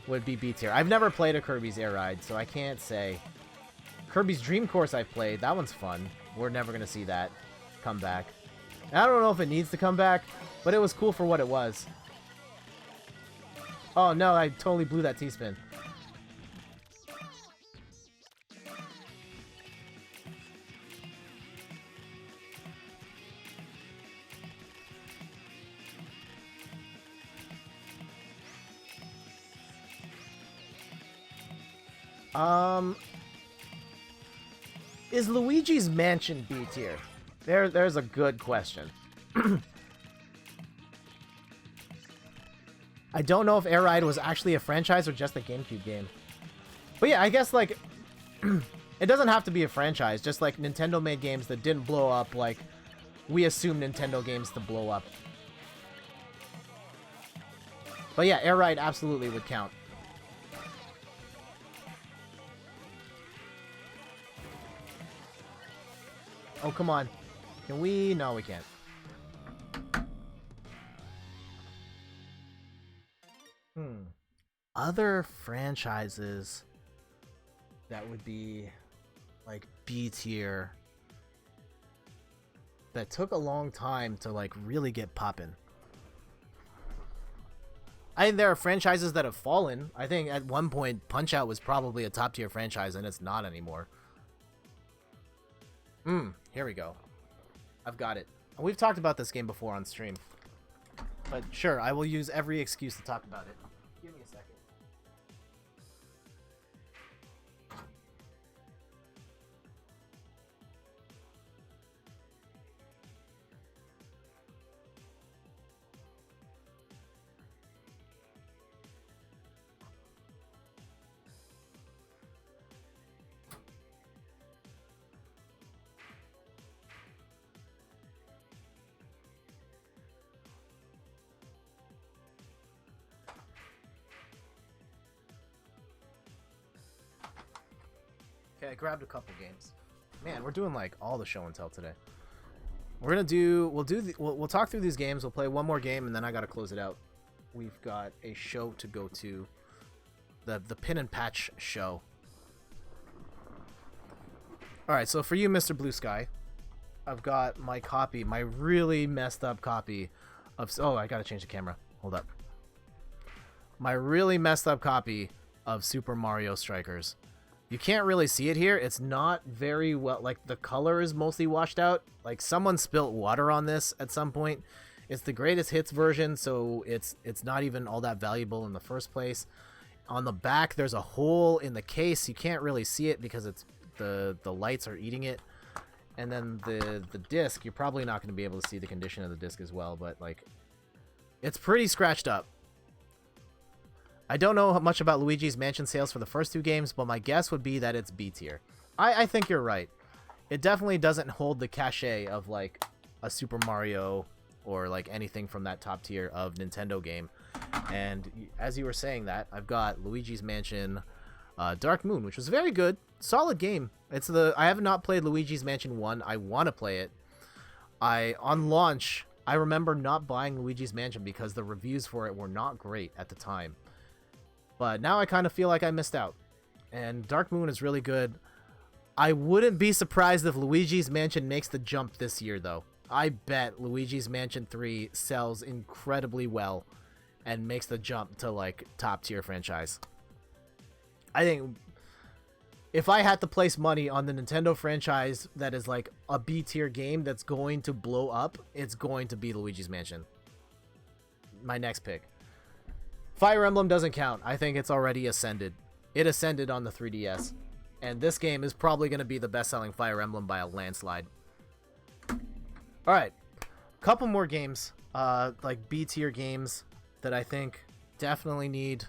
would be B tier. I've never played a Kirby's Air Ride, so I can't say. Kirby's Dream Course I've played. That one's fun. We're never going to see that come back. I don't know if it needs to come back, but it was cool for what it was. Oh no, I totally blew that T-spin. Is Luigi's Mansion B tier? There's a good question. I don't know if Air Ride was actually a franchise or just a GameCube game. But yeah, I guess, like, it doesn't have to be a franchise. Just, like, Nintendo made games that didn't blow up like we assume Nintendo games to blow up. But yeah, Air Ride absolutely would count. Oh, come on. Can we? No, we can't. Other franchises that would be like B tier that took a long time to like really get poppin'. I think there are franchises that have fallen. I think at one point Punch-Out was probably a top tier franchise and it's not anymore. Here we go. I've got it. We've talked about this game before on stream. But sure, I will use every excuse to talk about it. Give me a second. Okay, I grabbed a couple games. Man, we're doing like all the show and tell today. We're gonna do. We'll talk through these games. We'll play one more game, and then I gotta close it out. We've got a show to go to. The Pin and Patch show. All right, so for you, Mr. Blue Sky, I've got my copy, my really messed up copy of. Oh, I gotta change the camera. Hold up. My really messed up copy of Super Mario Strikers. You can't really see it here. It's not very well, like the color is mostly washed out. Like someone spilt water on this at some point. It's the greatest hits version, so it's not even all that valuable in the first place. On the back, there's a hole in the case. You can't really see it because it's the lights are eating it. And then the disc, you're probably not going to be able to see the condition of the disc as well, but like it's pretty scratched up. I don't know much about Luigi's Mansion sales for the first two games, but my guess would be that it's B tier. I think you're right. It definitely doesn't hold the cachet of like a Super Mario or like anything from that top tier of Nintendo game. And as you were saying that, I've got Luigi's Mansion Dark Moon, which was very good. Solid game. I have not played Luigi's Mansion 1. I want to play it. On launch, I remember not buying Luigi's Mansion because the reviews for it were not great at the time. But now I kind of feel like I missed out. And Dark Moon is really good. I wouldn't be surprised if Luigi's Mansion makes the jump this year, though. I bet Luigi's Mansion 3 sells incredibly well and makes the jump to, like, top-tier franchise. I think if I had to place money on the Nintendo franchise that is, like, a B-tier game that's going to blow up, it's going to be Luigi's Mansion. My next pick. Fire Emblem doesn't count. I think it's already ascended. It ascended on the 3DS. And this game is probably going to be the best-selling Fire Emblem by a landslide. Alright. Couple more games. Like B-tier games that I think definitely need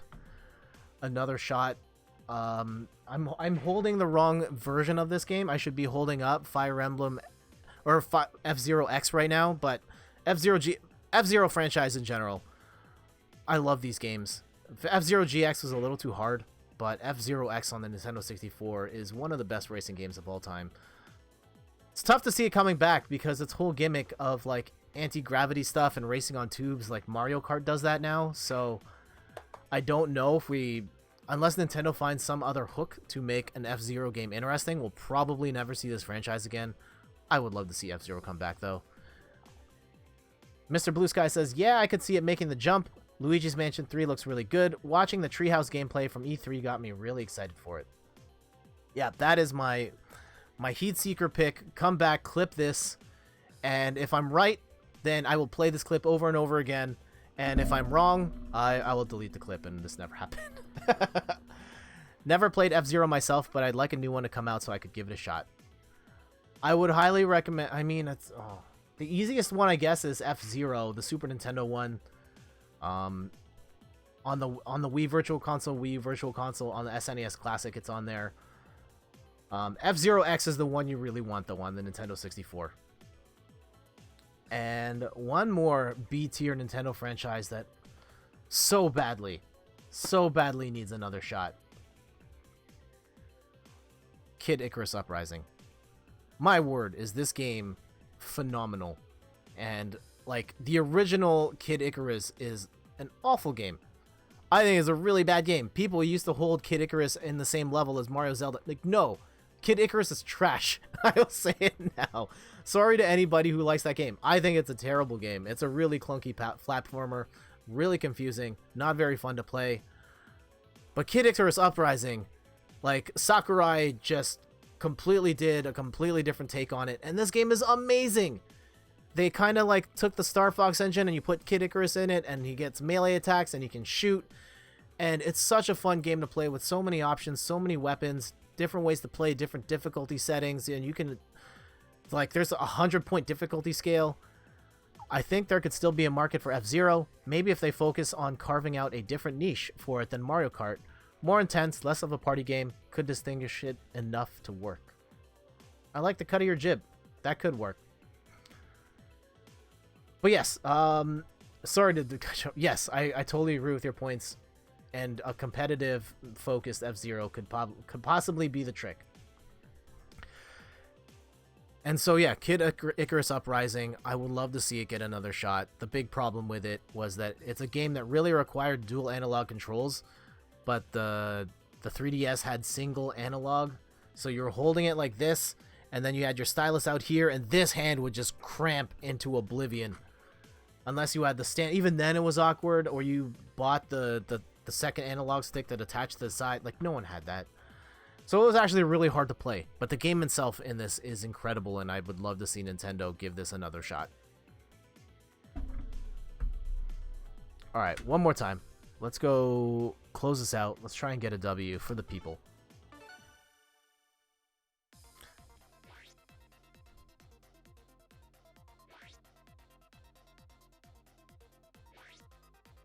another shot. I'm holding the wrong version of this game. I should be holding up Fire Emblem or F-Zero X right now. But F-Zero franchise in general. I love these games. F-Zero GX was a little too hard, but F-Zero X on the Nintendo 64 is one of the best racing games of all time. It's tough to see it coming back because its whole gimmick of like anti-gravity stuff and racing on tubes, like Mario Kart does that now. So I don't know if unless Nintendo finds some other hook to make an F-Zero game interesting, we'll probably never see this franchise again. I would love to see F-Zero come back though. Mr. Blue Sky says, yeah, I could see it making the jump. Luigi's Mansion 3 looks really good. Watching the Treehouse gameplay from E3 got me really excited for it. Yeah, that is my Heat Seeker pick. Come back, clip this, and if I'm right, then I will play this clip over and over again, and if I'm wrong, I will delete the clip, and this never happened. Never played F-Zero myself, but I'd like a new one to come out so I could give it a shot. I would highly recommend... I mean, the easiest one, I guess, is F-Zero, the Super Nintendo one. On the Wii Virtual Console, on the SNES Classic, it's on there. F-Zero X is the one you really want, though, on the Nintendo 64. And one more B-tier Nintendo franchise that so badly. So badly needs another shot. Kid Icarus Uprising. My word, is this game phenomenal. And, like, the original Kid Icarus is an awful game. I think it's a really bad game. People used to hold Kid Icarus in the same level as Mario Zelda. Like, no. Kid Icarus is trash. I'll say it now. Sorry to anybody who likes that game. I think it's a terrible game. It's a really clunky platformer. Really confusing. Not very fun to play. But Kid Icarus Uprising, like, Sakurai just completely did a completely different take on it. And this game is amazing. They kind of like took the Star Fox engine and you put Kid Icarus in it and he gets melee attacks and he can shoot. And it's such a fun game to play with so many options, so many weapons, different ways to play, different difficulty settings. And you can, like, there's a 100-point difficulty scale. I think there could still be a market for F-Zero. Maybe if they focus on carving out a different niche for it than Mario Kart. More intense, less of a party game, could distinguish it enough to work. I like the cut of your jib. That could work. But yes, sorry to... Yes, I totally agree with your points. And a competitive, focused F-Zero could possibly be the trick. And so, yeah, Kid Icarus Uprising, I would love to see it get another shot. The big problem with it was that it's a game that really required dual analog controls, but the 3DS had single analog, so you're holding it like this, and then you had your stylus out here, and this hand would just cramp into oblivion. Unless you had the stand, even then it was awkward, or you bought the second analog stick that attached to the side. Like, no one had that. So it was actually really hard to play, but the game itself in this is incredible, and I would love to see Nintendo give this another shot. Alright, one more time. Let's go close this out. Let's try and get a W for the people.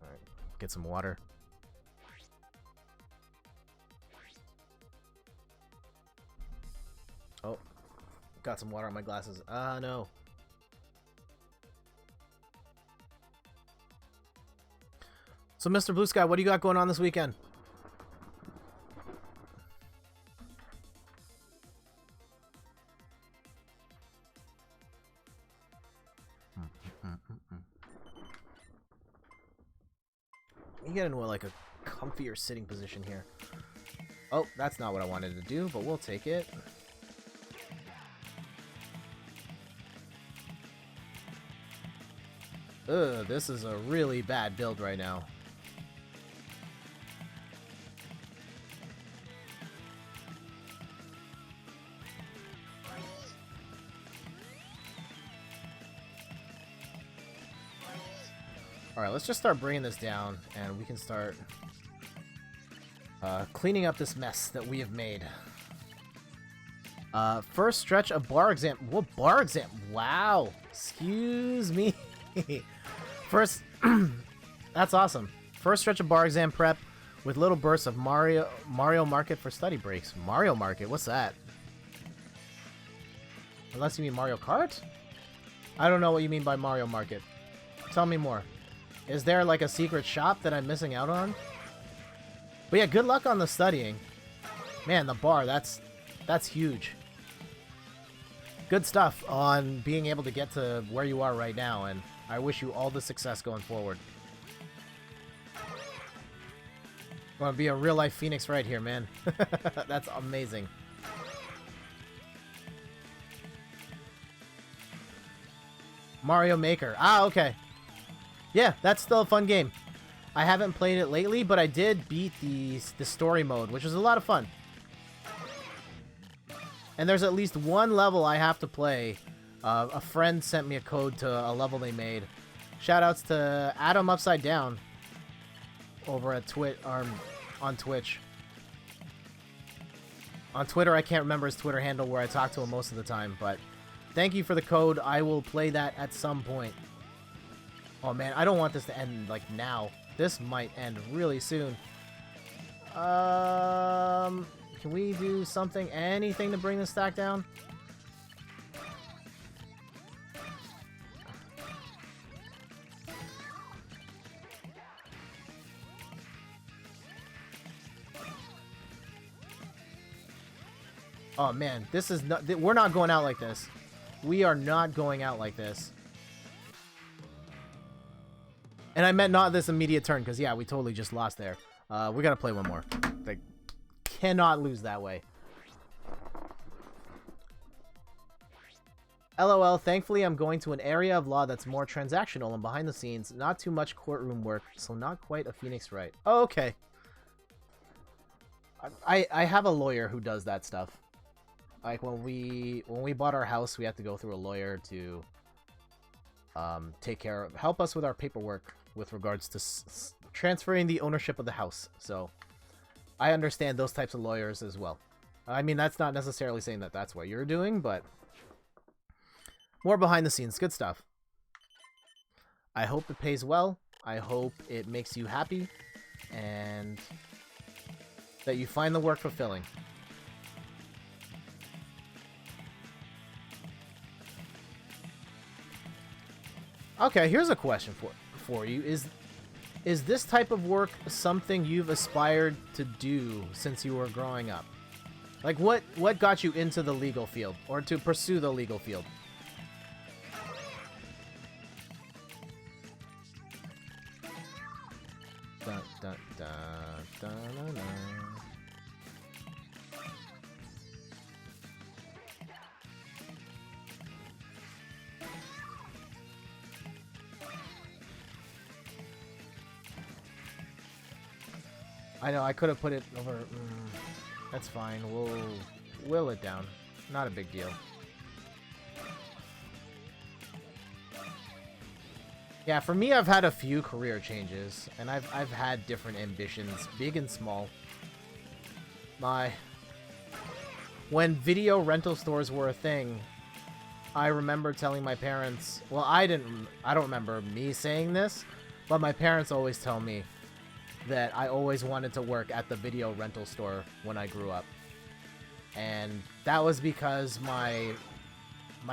Alright, get some water. Oh, got some water on my glasses. Ah, no. So, Mr. Blue Sky, what do you got going on this weekend? You get into like a comfier sitting position here. Oh, that's not what I wanted to do, but we'll take it. Ugh, this is a really bad build right now. Alright, let's just start bringing this down, and we can start cleaning up this mess that we have made. First stretch of bar exam. What bar exam? Wow. Excuse me. First, that's awesome. First stretch of bar exam prep with little bursts of Mario Market for study breaks. Mario Market? What's that? Unless you mean Mario Kart? I don't know what you mean by Mario Market. Tell me more. Is there like a secret shop that I'm missing out on? But yeah, good luck on the studying. Man, the bar, that's huge. Good stuff on being able to get to where you are right now, and I wish you all the success going forward. Want to be a real-life Phoenix right here, man. That's amazing. Mario Maker. Ah, okay. Yeah, that's still a fun game. I haven't played it lately, but I did beat the story mode, which was a lot of fun. And there's at least one level I have to play. A friend sent me a code to a level they made. Shoutouts to Adam Upside Down over at on Twitch. On Twitter, I can't remember his Twitter handle where I talk to him most of the time, but thank you for the code. I will play that at some point. Oh man, I don't want this to end like now. This might end really soon. Can we do something, anything to bring the stack down? Oh, man. This is not... We're not going out like this. We are not going out like this. And I meant not this immediate turn, because, yeah, we totally just lost there. We gotta play one more. Like, cannot lose that way. LOL, thankfully I'm going to an area of law that's more transactional and behind the scenes, not too much courtroom work, so not quite a Phoenix Wright. Oh, okay. I have a lawyer who does that stuff. Like when we bought our house, we had to go through a lawyer to help us with our paperwork with regards to transferring the ownership of the house. So I understand those types of lawyers as well. I mean, that's not necessarily saying that that's what you're doing, but more behind the scenes, good stuff. I hope it pays well. I hope it makes you happy and that you find the work fulfilling. Okay, here's a question for you. Is this type of work something you've aspired to do since you were growing up? Like, what got you into the legal field, or to pursue the legal field? Dun, dun, dun, dun, dun, dun. I know, I could have put it over... that's fine. We'll will it down. Not a big deal. Yeah, for me, I've had a few career changes, and I've had different ambitions, big and small. When video rental stores were a thing, I remember telling my parents... Well, I don't remember me saying this, but my parents always tell me that I always wanted to work at the video rental store when I grew up. And that was because my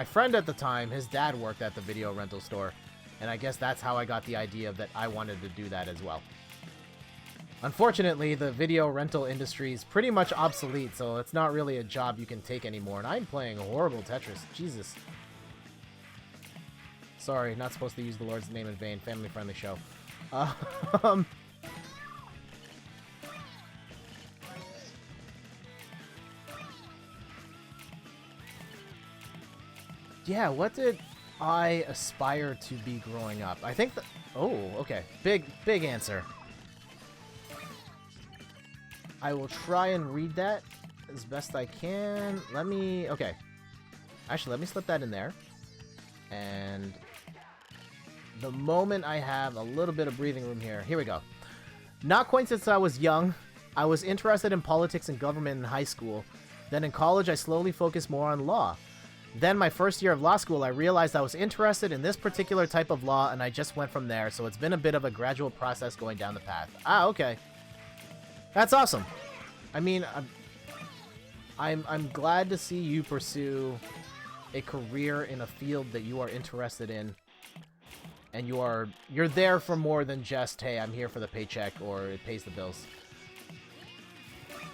friend at the time, his dad worked at the video rental store. And I guess that's how I got the idea that I wanted to do that as well. Unfortunately, the video rental industry is pretty much obsolete, so it's not really a job you can take anymore. And I'm playing horrible Tetris. Jesus. Sorry, not supposed to use the Lord's name in vain. Family-friendly show. Yeah, what did I aspire to be growing up? I think that... Oh, okay. Big answer. I will try and read that as best I can. Let me... Okay. Actually, let me slip that in there. And the moment I have a little bit of breathing room here. Here we go. Not quite since I was young. I was interested in politics and government in high school. Then in college, I slowly focused more on law. Then my first year of law school, I realized I was interested in this particular type of law, and I just went from there. So it's been a bit of a gradual process going down the path. Ah, okay. That's awesome. I mean, I'm glad to see you pursue a career in a field that you are interested in, and you're there for more than just, hey, I'm here for the paycheck or it pays the bills.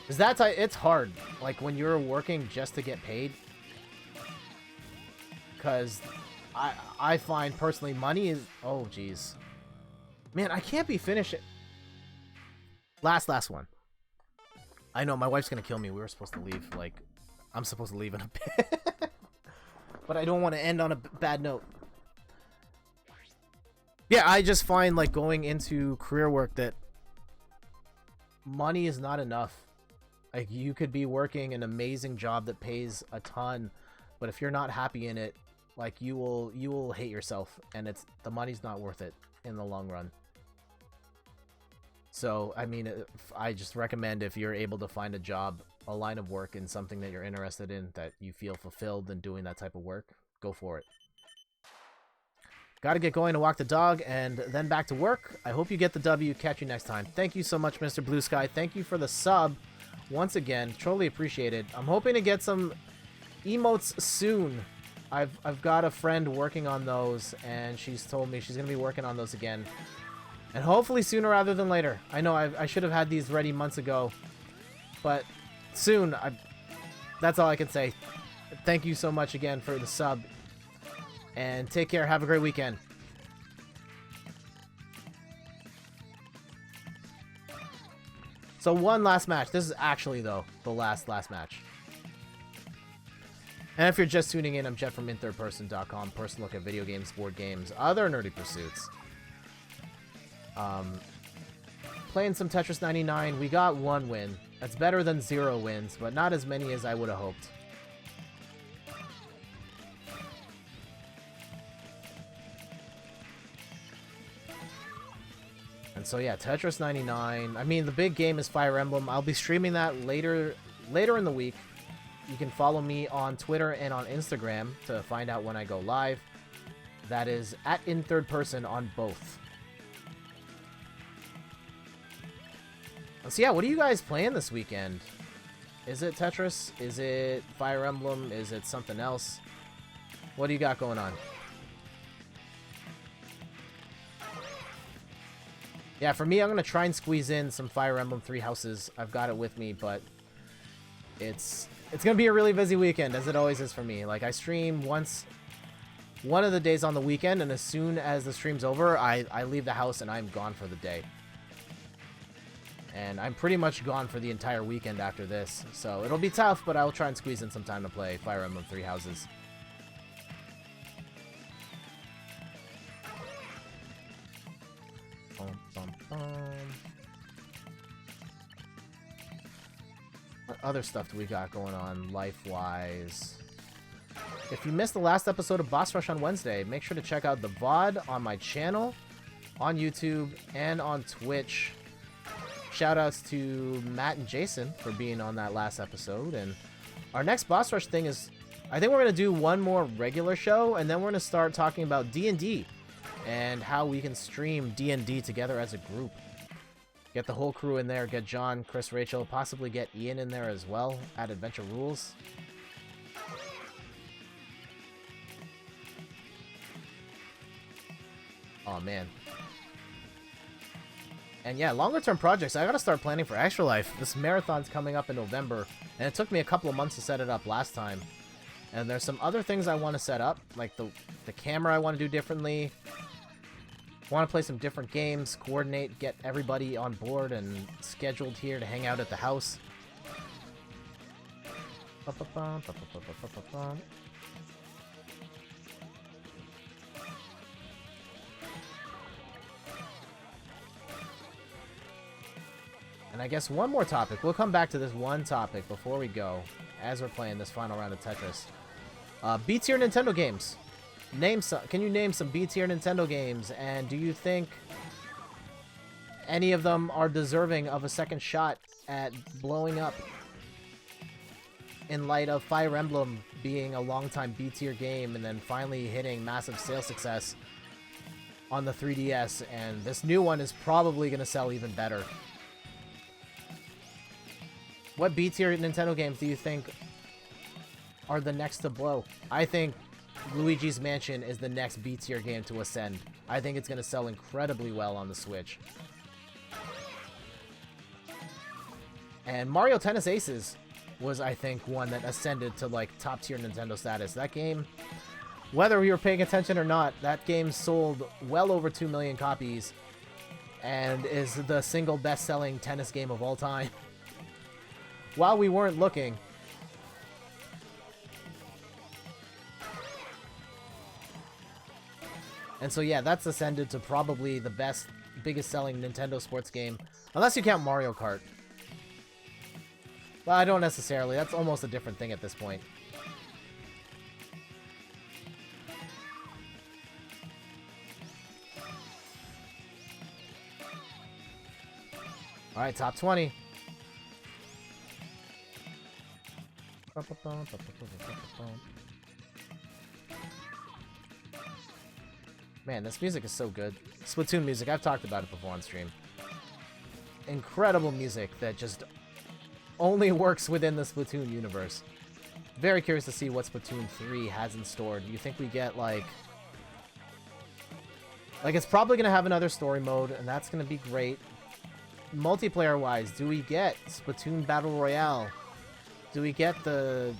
Because it's hard, like when you're working just to get paid. Because I find personally money is... Oh, jeez. Man, I can't be finishing... Last one. I know, my wife's gonna kill me. We were supposed to leave, like... I'm supposed to leave in a bit. But I don't want to end on a bad note. Yeah, I just find, like, going into career work that money is not enough. Like, you could be working an amazing job that pays a ton, but if you're not happy in it, like, you will hate yourself, and the money's not worth it in the long run. So, I mean, I just recommend if you're able to find a job, a line of work in something that you're interested in, that you feel fulfilled in doing that type of work, go for it. Gotta get going to walk the dog, and then back to work. I hope you get the W. Catch you next time. Thank you so much, Mr. Blue Sky. Thank you for the sub. Once again, totally appreciate it. I'm hoping to get some emotes soon. I've got a friend working on those, and she's told me she's going to be working on those again. And hopefully sooner rather than later. I know I should have had these ready months ago, but soon. that's all I can say. Thank you so much again for the sub. And take care. Have a great weekend. So one last match. This is actually, though, the last match. And if you're just tuning in, I'm Jeff from inthirdperson.com. Personal look at video games, board games, other nerdy pursuits. Playing some Tetris 99. We got 1 win. That's better than 0 wins, but not as many as I would have hoped. And so yeah, Tetris 99. I mean, the big game is Fire Emblem. I'll be streaming that later in the week. You can follow me on Twitter and on Instagram to find out when I go live. That is at inthirdperson on both. So yeah, what are you guys playing this weekend? Is it Tetris? Is it Fire Emblem? Is it something else? What do you got going on? Yeah, for me, I'm going to try and squeeze in some Fire Emblem 3 Houses. I've got it with me, but it's going to be a really busy weekend, as it always is for me. Like, I stream one of the days on the weekend, and as soon as the stream's over, I leave the house and I'm gone for the day. And I'm pretty much gone for the entire weekend after this. So it'll be tough, but I'll try and squeeze in some time to play Fire Emblem 3 Houses. What other stuff do we got going on life-wise? If you missed the last episode of Boss Rush on Wednesday, make sure to check out the VOD on my channel, on YouTube, and on Twitch. Shoutouts to Matt and Jason for being on that last episode. And our next Boss Rush thing is, I think we're going to do one more regular show, and then we're going to start talking about D&D and how we can stream D&D together as a group. Get the whole crew in there, get John, Chris, Rachel, possibly get Ian in there as well at Adventure Rules. Oh man. And yeah, longer term projects, I gotta start planning for Extra Life. This marathon's coming up in November, and it took me a couple of months to set it up last time. And there's some other things I want to set up, like the camera I want to do differently. Want to play some different games, coordinate, get everybody on board and scheduled here to hang out at the house. And I guess one more topic. We'll come back to this one topic before we go, as we're playing this final round of Tetris. B-tier Nintendo games. Can you name some B-tier Nintendo games, and do you think any of them are deserving of a second shot at blowing up in light of Fire Emblem being a long-time B-tier game and then finally hitting massive sales success on the 3DS, and this new one is probably going to sell even better? What B-tier Nintendo games do you think are the next to blow? I think Luigi's Mansion is the next B-tier game to ascend. I think it's going to sell incredibly well on the Switch. And Mario Tennis Aces was, I think, one that ascended to, like, top-tier Nintendo status. That game, whether we were paying attention or not, that game sold well over 2 million copies and is the single best-selling tennis game of all time. While we weren't looking. And so yeah, that's ascended to probably the biggest selling Nintendo sports game. Unless you count Mario Kart. Well, I don't necessarily. That's almost a different thing at this point. Alright, top 20. Man, this music is so good. Splatoon music, I've talked about it before on stream. Incredible music that just only works within the Splatoon universe. Very curious to see what Splatoon 3 has in store. Do you think we get, like, it's probably going to have another story mode, and that's going to be great. Multiplayer-wise, do we get Splatoon Battle Royale? Do we get the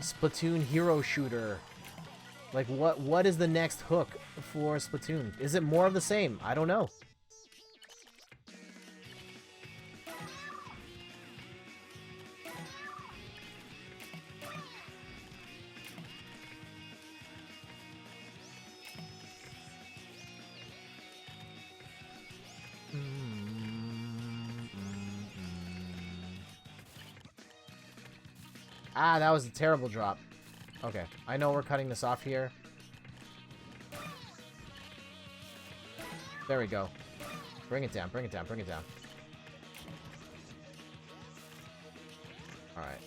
Splatoon hero shooter? Like, what is the next hook for Splatoon? Is it more of the same? I don't know. Ah, that was a terrible drop. Okay, I know we're cutting this off here. There we go. Bring it down, bring it down, bring it down. Alright.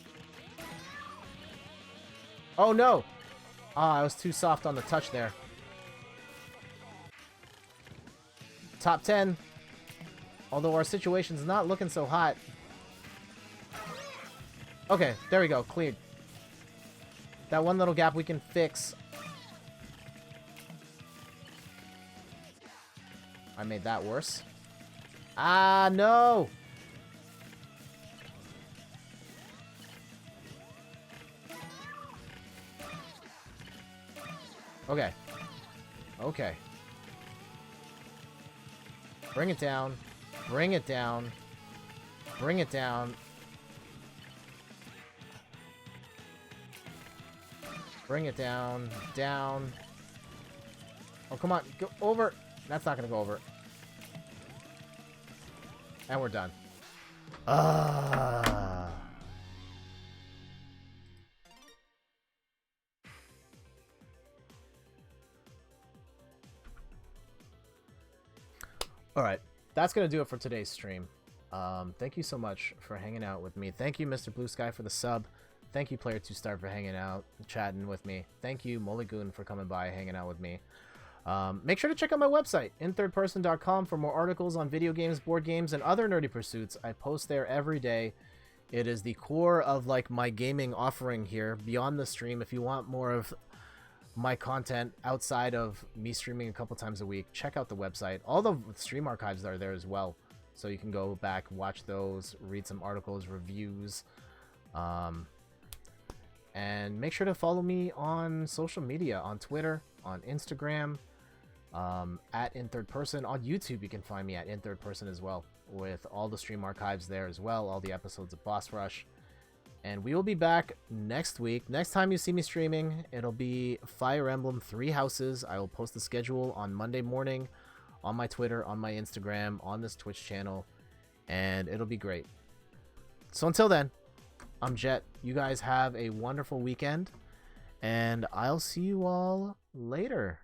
Oh, no! Ah, I was too soft on the touch there. Top 10. Although our situation's not looking so hot. Okay, there we go. Cleared. That one little gap we can fix. I made that worse. Ah, no! Okay. Okay. Bring it down. Bring it down. Bring it down. Bring it down. Down. Oh, come on. Go over. That's not going to go over. And we're done. Alright. That's going to do it for today's stream. Thank you so much for hanging out with me. Thank you, Mr. Blue Sky, for the sub. Thank you, Player2Star, for hanging out, chatting with me. Thank you, Mulligoon, for coming by, hanging out with me. Make sure to check out my website, inthirdperson.com, for more articles on video games, board games, and other nerdy pursuits. I post there every day. It is the core of like my gaming offering here, beyond the stream. If you want more of my content outside of me streaming a couple times a week, check out the website. All the stream archives are there as well, so you can go back, watch those, read some articles, reviews. And make sure to follow me on social media, on Twitter, on Instagram, at InThirdPerson. On YouTube, you can find me at InThirdPerson as well, with all the stream archives there as well, all the episodes of Boss Rush. And we will be back next week. Next time you see me streaming, it'll be Fire Emblem 3 Houses. I will post the schedule on Monday morning on my Twitter, on my Instagram, on this Twitch channel, and it'll be great. So until then, I'm Jet. You guys have a wonderful weekend, and I'll see you all later.